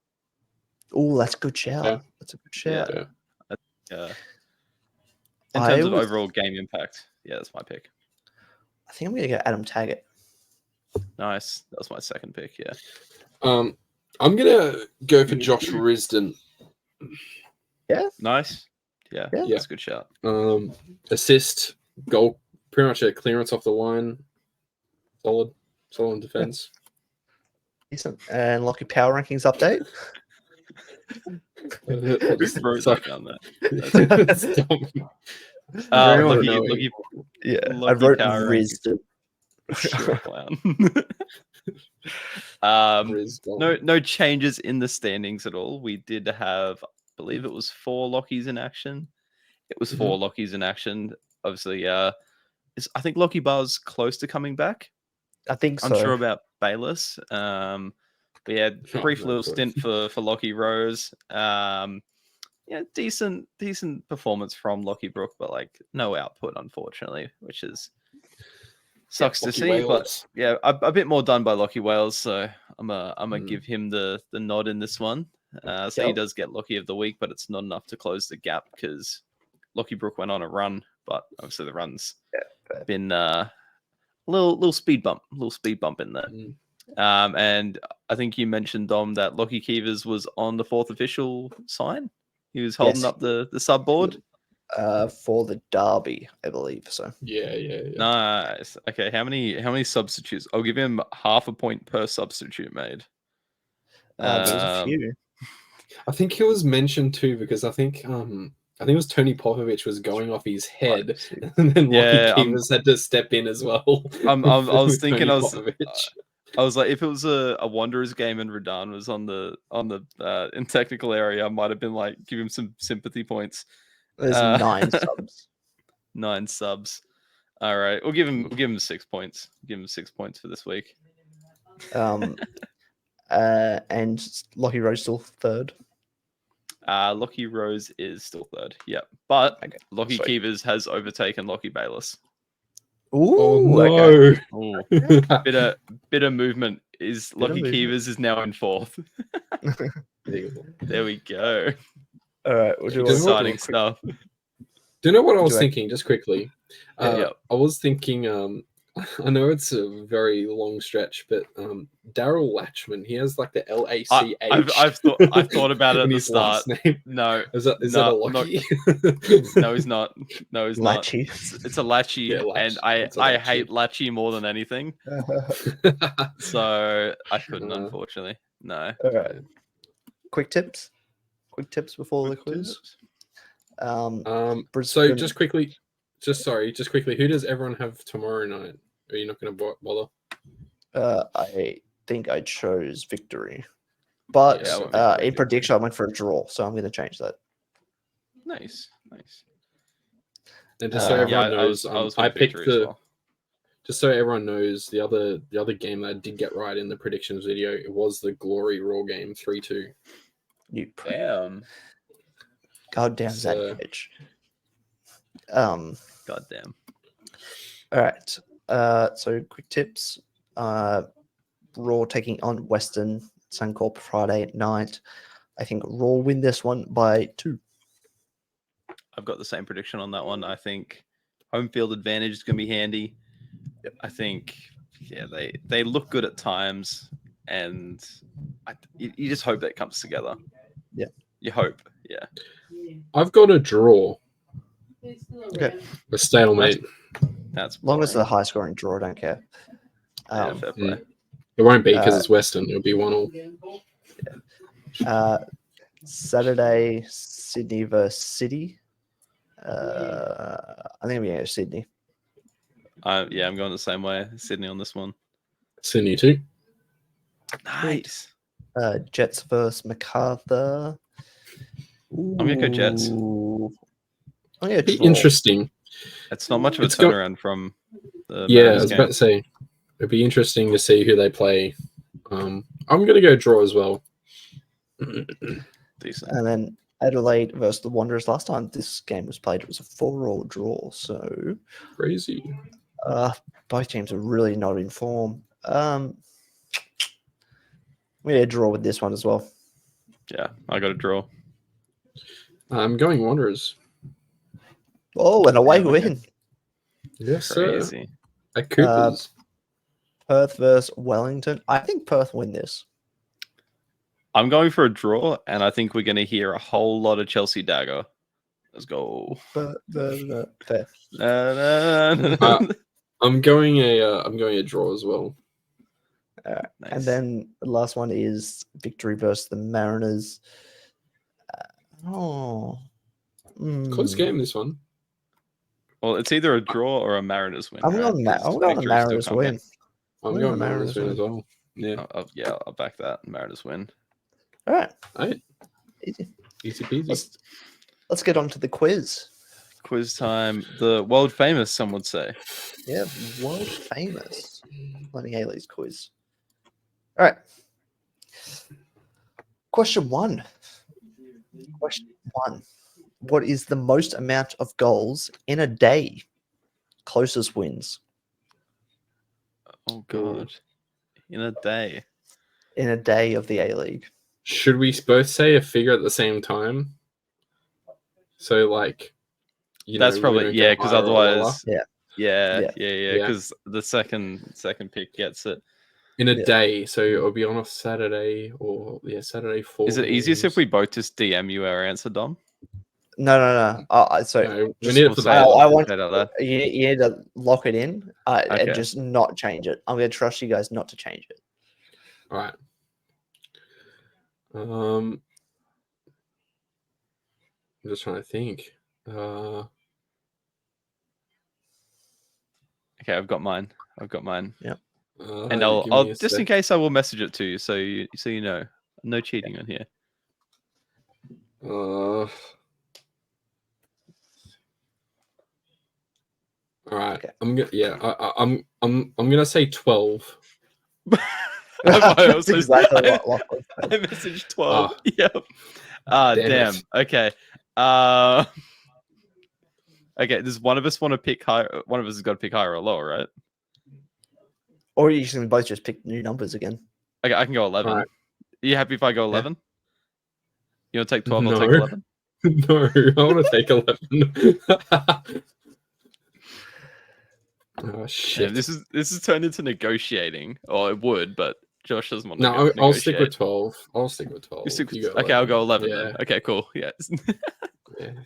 Speaker 1: Oh, that's a good shout. Yeah. That's a good shout.
Speaker 3: Yeah. In terms of overall game impact, that's my pick.
Speaker 1: I think I'm going to go Adam Taggart.
Speaker 3: Nice. That was my second pick. Yeah.
Speaker 2: I'm going to go for Josh Risdon.
Speaker 1: Yeah.
Speaker 3: Nice. Yeah. That's a good shout.
Speaker 2: Assist, goal, pretty much a clearance off the line. Solid defense.
Speaker 1: Decent. And Lockie power rankings update.
Speaker 3: Just throw that down there.
Speaker 1: I wrote Risdon.
Speaker 3: No changes in the standings at all. We did have, I believe it was 4 Lockies in action. It was 4 Lockies in action. Obviously, I think Lockie Bar's close to coming back.
Speaker 1: I think so.
Speaker 3: I'm sure about Bayless. But yeah, brief little stint for Lockie Rose. Decent performance from Lockie Brook, but no output, unfortunately, which is sucks to see. Wales. But a bit more done by Lockie Wales, so I'm gonna give him the nod in this one. So he does get Lucky of the Week, but it's not enough to close the gap because Lucky Brook went on a run, but obviously the run's been a little speed bump in there. And I think you mentioned, Dom, that Lockie Keevers was on the 4th official sign. He was holding up the sub board.
Speaker 1: For the derby, I believe. So
Speaker 2: yeah.
Speaker 3: Nice. Okay, how many substitutes? I'll give him half a point per substitute made.
Speaker 1: There's a few.
Speaker 2: I think it was mentioned too because I think it was Tony Popovich was going off his head, and then Lockie Keevers had to step in as well.
Speaker 3: I was thinking, I was like, if it was a Wanderers game and Radan was on the in technical area, I might have been like, give him some sympathy points.
Speaker 1: There's 9 subs.
Speaker 3: 9 subs. All right, we'll give him 6 points. Give him 6 points for this week.
Speaker 1: And Lockie Rose still 3rd.
Speaker 3: Lockie Rose is still 3rd. Yep, but Lockie Keevers has overtaken Lockie Bayless.
Speaker 1: Ooh,
Speaker 2: no!
Speaker 3: Okay. Bit of movement. Lockie Keevers is now in 4th. There we go.
Speaker 1: All right, we'll do
Speaker 3: exciting stuff.
Speaker 2: Do you know what I was thinking? Just quickly, I was thinking. I know it's a very long stretch, but Daryl Latchman, he has like the LACH.
Speaker 3: I've thought about it at the start. No,
Speaker 2: is that a Lockie?
Speaker 3: No, he's not. No, he's
Speaker 1: Latchy.
Speaker 3: not. It's a Latchy, and I hate Latchy more than anything. So I couldn't, unfortunately. No.
Speaker 1: All right. Quick tips before the quiz.
Speaker 2: So just quickly, who does everyone have tomorrow night? Are you not going to bother?
Speaker 1: I think I chose victory, but in prediction I went for a draw, so I'm going to change that.
Speaker 3: Nice.
Speaker 2: And just so everyone knows, I picked Just so everyone knows, the other game that I did get right in the predictions video, it was the Glory Raw game 3-2.
Speaker 3: Damn.
Speaker 1: Goddamn Zach Edge.
Speaker 3: Goddamn.
Speaker 1: All right. So quick tips. Raw taking on Western Suncorp Friday night. I think Raw win this one by 2.
Speaker 3: I've got the same prediction on that one. I think home field advantage is going to be handy. Yep. I think, they look good at times, and you just hope that it comes together.
Speaker 1: Yeah.
Speaker 3: You hope. Yeah.
Speaker 2: I've got a draw.
Speaker 1: Okay.
Speaker 2: A stalemate.
Speaker 3: That's
Speaker 1: as long as it's a high scoring draw, I don't care.
Speaker 3: Fair play.
Speaker 2: It won't be because it's Western. It'll be 1-1.
Speaker 1: Yeah. Saturday, Sydney versus City. I think we're going to Sydney.
Speaker 3: I'm going the same way. Sydney on this one.
Speaker 2: Sydney too.
Speaker 3: Nice.
Speaker 1: Jets versus MacArthur.
Speaker 3: I'm going to go Jets.
Speaker 2: It'd be interesting.
Speaker 3: It's not much of a turnaround from the
Speaker 2: I was about to say, it'd be interesting to see who they play. I'm going to go draw as well.
Speaker 3: Decent.
Speaker 1: And then Adelaide versus the Wanderers. Last time this game was played, it was a 4-4 draw. So
Speaker 2: crazy.
Speaker 1: Both teams are really not in form. We had a draw with this one as well.
Speaker 3: Yeah, I got a draw.
Speaker 2: I'm going Wanderers.
Speaker 1: Oh, and away win.
Speaker 2: Yes,
Speaker 3: crazy.
Speaker 2: Sir. At Cooper's.
Speaker 1: Perth versus Wellington. I think Perth win this.
Speaker 3: I'm going for a draw, and I think we're going to hear a whole lot of Chelsea dagger. Let's go.
Speaker 1: Fair.
Speaker 2: I'm going a draw as well.
Speaker 1: Nice. And then the last one is victory versus the Mariners.
Speaker 2: Close game, this one.
Speaker 3: Well, it's either a draw or a Mariners win.
Speaker 1: I'm going the Mariners win.
Speaker 2: I'm going Mariners win as well. Yeah.
Speaker 3: I'll back that. Mariners win.
Speaker 1: All right.
Speaker 2: Easy peasy.
Speaker 1: Let's get on to the quiz.
Speaker 3: Quiz time. The world famous, some would say.
Speaker 1: Yeah, world famous learningaleague's quiz. All right. Question 1. What is the most amount of goals in a day? Closest wins.
Speaker 3: Oh, God. In a day.
Speaker 1: In a day of the A-League.
Speaker 2: Should we both say a figure at the same time? So like,
Speaker 3: That's probably because otherwise,
Speaker 1: Yeah.
Speaker 3: because the second pick gets it
Speaker 2: in a day. So it'll be on a Saturday or Saturday 4.
Speaker 3: Is it easiest if we both just DM you our answer, Dom?
Speaker 1: No. So
Speaker 2: No, we need it for the
Speaker 1: I want you need to lock it in and just not change it. I'm going to trust you guys not to change it.
Speaker 2: All right. I'm just trying to think.
Speaker 3: Okay, I've got mine.
Speaker 1: Yep.
Speaker 3: And I'll just in case I will message it to you so you know. No cheating on here.
Speaker 2: All right.
Speaker 1: Okay.
Speaker 2: I'm gonna say 12.
Speaker 3: I also
Speaker 1: exactly
Speaker 3: I messaged 12.
Speaker 2: Oh,
Speaker 3: yep. Damn. Okay. Okay. Does one of us want to pick higher? One of us has got to pick higher or lower, right?
Speaker 1: Or you can both just pick new numbers again.
Speaker 3: Okay, I can go 11.
Speaker 2: Right.
Speaker 3: Are you happy if I go 11? You want to take 12?
Speaker 2: No.
Speaker 3: I'll take 11.
Speaker 2: No, I want to take 11. Oh shit!
Speaker 3: Yeah, this is turned into negotiating, or it would, but Josh doesn't want to.
Speaker 2: No, I'll stick with 12. I'll stick with 12.
Speaker 3: Okay, I'll go 11. Yeah. Then. Okay, cool. Yeah.
Speaker 2: It's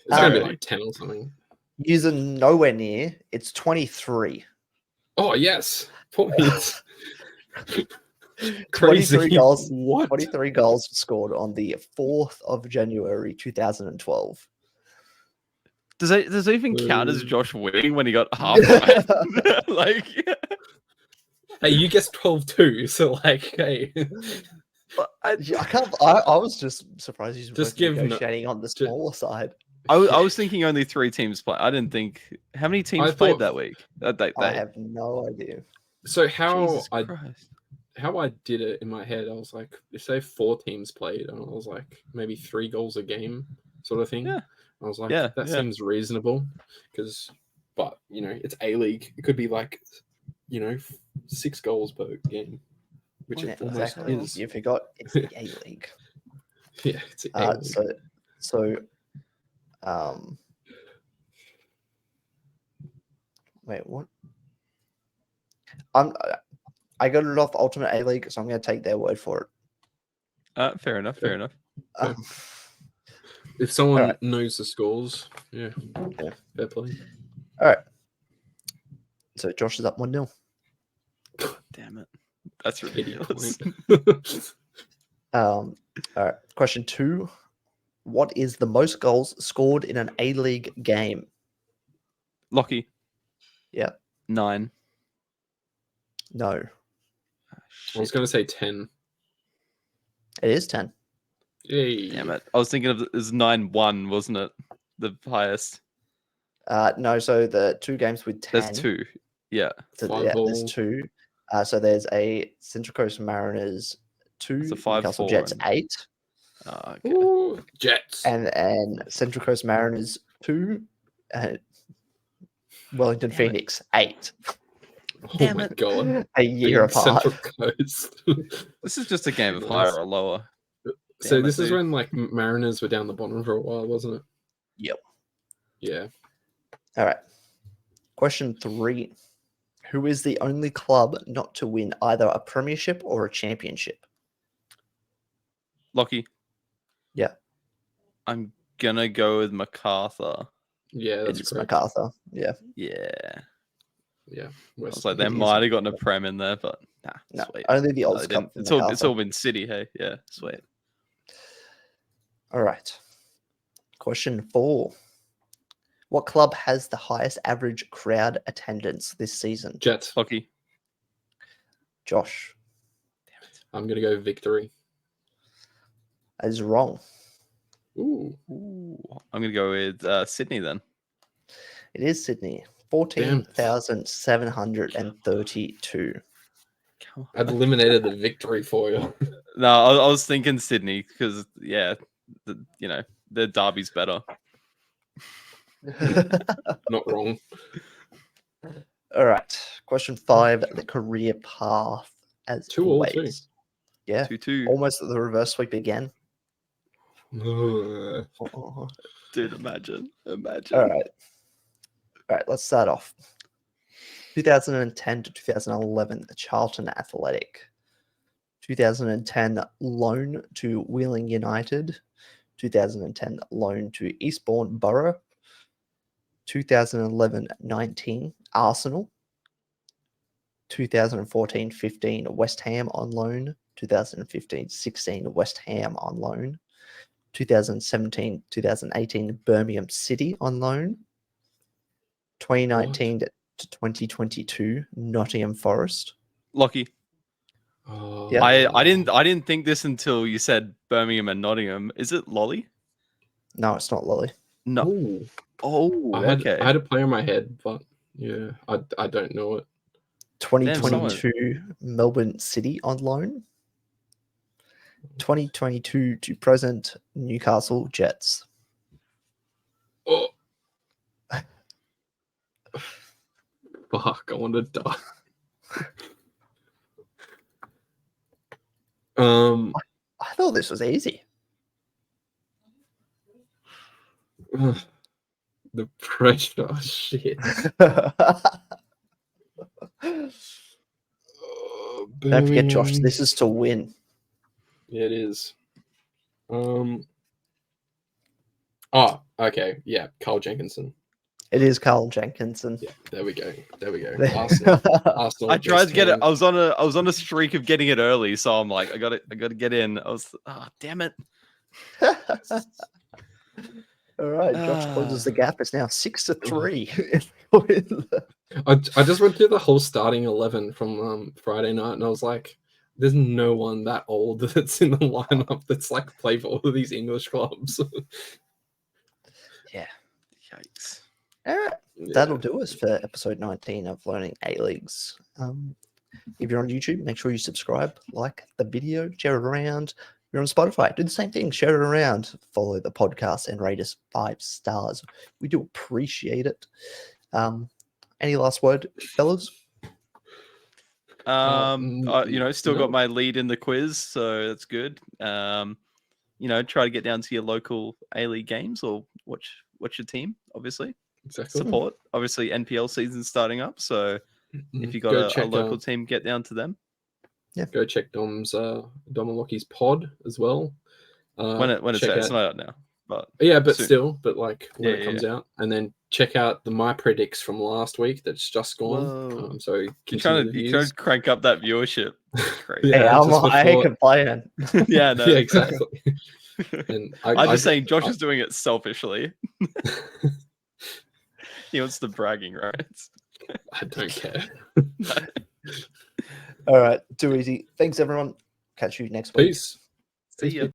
Speaker 2: gonna be like 10 or something.
Speaker 1: You're nowhere near. It's 23.
Speaker 2: Oh yes, points.
Speaker 1: 23 goals.
Speaker 2: What?
Speaker 1: 23 goals scored on the 4th of January 2012.
Speaker 3: Does it even count as Josh winning when he got half right? Like,
Speaker 2: hey, you guessed 12 too, so like, hey.
Speaker 1: I can't. I was just surprised he's
Speaker 2: just
Speaker 1: negotiating on the smaller side.
Speaker 3: I was thinking only 3 teams play. I didn't think how many teams played that week.
Speaker 1: I have no idea.
Speaker 2: So how I did it in my head, I was like, if say 4 teams played, and I was like maybe 3 goals a game, sort of thing.
Speaker 3: Yeah.
Speaker 2: I was like, that seems reasonable, but it's A-League. It could be like, 6 goals per game, which it almost is.
Speaker 1: You forgot it's the A-League.
Speaker 2: Yeah, it's the A-League.
Speaker 1: Wait, what? I got it off Ultimate A-League, so I'm going to take their word for
Speaker 3: it. Fair enough.
Speaker 2: If someone knows the scores, fair play.
Speaker 1: All right. So Josh is up 1-0.
Speaker 3: God damn it. That's ridiculous.
Speaker 1: All right. Question 2. What is the most goals scored in an A-League game?
Speaker 3: Lockie.
Speaker 1: Yeah.
Speaker 3: 9.
Speaker 1: No.
Speaker 2: I was going to say 10.
Speaker 1: It is 10.
Speaker 2: Yay.
Speaker 3: Damn it. I was thinking of it was 9-1, wasn't it? The highest.
Speaker 1: No, so the 2 games with 10.
Speaker 3: There's 2. Yeah.
Speaker 1: So, there's 2. So there's a Central Coast Mariners 2, Newcastle Jets 8.
Speaker 3: Okay.
Speaker 2: Ooh, Jets.
Speaker 1: And Central Coast Mariners 2, Wellington Phoenix 8.
Speaker 2: Oh my god.
Speaker 1: A year apart.
Speaker 2: Central Coast.
Speaker 3: This is just a game of higher or lower.
Speaker 2: So this is when like Mariners were down the bottom for a while, wasn't it?
Speaker 1: Yep.
Speaker 2: Yeah.
Speaker 1: All right. Question 3. Who is the only club not to win either a premiership or a championship?
Speaker 3: Lockie.
Speaker 1: Yeah.
Speaker 3: I'm gonna go with MacArthur.
Speaker 2: Yeah,
Speaker 1: it's MacArthur. Yeah.
Speaker 3: Yeah.
Speaker 2: Yeah.
Speaker 3: I was like, they might have gotten a prem in there, but
Speaker 1: no,
Speaker 3: sweet.
Speaker 1: Only the Oz Cup.
Speaker 3: It's all been City, hey? Yeah, sweet.
Speaker 1: All right. Question 4. What club has the highest average crowd attendance this season?
Speaker 2: Jets.
Speaker 3: Lockie.
Speaker 1: Josh.
Speaker 2: Damn it. I'm going to go Victory.
Speaker 1: That is wrong.
Speaker 2: Ooh.
Speaker 3: I'm going to go with Sydney then.
Speaker 1: It is Sydney. 14,732.
Speaker 2: I've eliminated the Victory for you.
Speaker 3: No, I was thinking Sydney because, their derby's better.
Speaker 2: Not wrong.
Speaker 1: All right. Question 5. The career path as
Speaker 2: 2
Speaker 1: always. Yeah.
Speaker 3: 2-2.
Speaker 1: Almost at the reverse sweep again.
Speaker 2: Uh,
Speaker 1: Oh.
Speaker 3: Dude, imagine.
Speaker 1: All right. Let's start off. 2010 to 2011, Charlton Athletic. 2010, loan to Wheeling United. 2010, loan to Eastbourne Borough. 2011-19, Arsenal. 2014-15, West Ham on loan. 2015-16, West Ham on loan. 2017-2018, Birmingham City on loan. 2019 to 2022, Nottingham Forest.
Speaker 3: Lockie.
Speaker 2: oh,
Speaker 1: Yeah.
Speaker 3: I didn't think this until you said Birmingham and Nottingham. Is it Lolly?
Speaker 1: No, it's not Lolly.
Speaker 3: No.
Speaker 2: Ooh.
Speaker 3: Oh,
Speaker 2: I had
Speaker 3: okay.
Speaker 2: I had a player in my head, but yeah, I don't know it.
Speaker 1: 2022, Melbourne City on loan. 2022 to present, Newcastle Jets.
Speaker 2: Oh, fuck! I want to die.
Speaker 1: I thought this was easy.
Speaker 2: The pressure, shit.
Speaker 1: Don't forget, Josh,
Speaker 2: Birmingham.
Speaker 1: this is to win.
Speaker 2: Yeah, it is. Oh, okay. Yeah, Carl Jenkinson.
Speaker 1: It is Carl Jenkinson.
Speaker 2: Yeah, there we go. Arsenal.
Speaker 3: I tried to get it. I was on a streak of getting it early, so I'm like, I got to get in. I was, damn it.
Speaker 1: All right, Josh closes the gap. It's now 6-3.
Speaker 2: I just went through the whole starting 11 from Friday night, and I was like, there's no one that old that's in the lineup that's like play for all of these English clubs.
Speaker 1: Yeah.
Speaker 3: Yikes.
Speaker 1: All right.
Speaker 2: Yeah.
Speaker 1: That'll do us for episode 19 of Learning A-Leagues. If you're on YouTube, make sure you subscribe, like the video, share it around. If you're on Spotify, do the same thing, share it around, follow the podcast, and rate us 5 stars. We do appreciate it. Any last word, fellas?
Speaker 3: Still
Speaker 2: no.
Speaker 3: got my lead in the quiz, so that's good. Try to get down to your local A-League games or watch your team, obviously.
Speaker 2: Exactly.
Speaker 3: Support. Obviously, NPL season's starting up, so if you got a local team, get down to them.
Speaker 1: Yeah.
Speaker 2: Go check Dom's Dom and Lockie's pod as well.
Speaker 3: When it's out, it's not out now. But
Speaker 2: yeah, but
Speaker 3: soon.
Speaker 2: still, when it comes out, and then check out the My Predicts from last week that's just gone. So
Speaker 3: you're trying to crank up that viewership. Great.
Speaker 1: Yeah, I complain.
Speaker 3: Yeah, no.
Speaker 2: Yeah, exactly. And
Speaker 3: I'm just saying, Josh is doing it selfishly. He wants the bragging rights.
Speaker 2: I don't care.
Speaker 1: All right, too easy. Thanks, everyone. Catch you next week.
Speaker 2: Peace.
Speaker 3: See ya.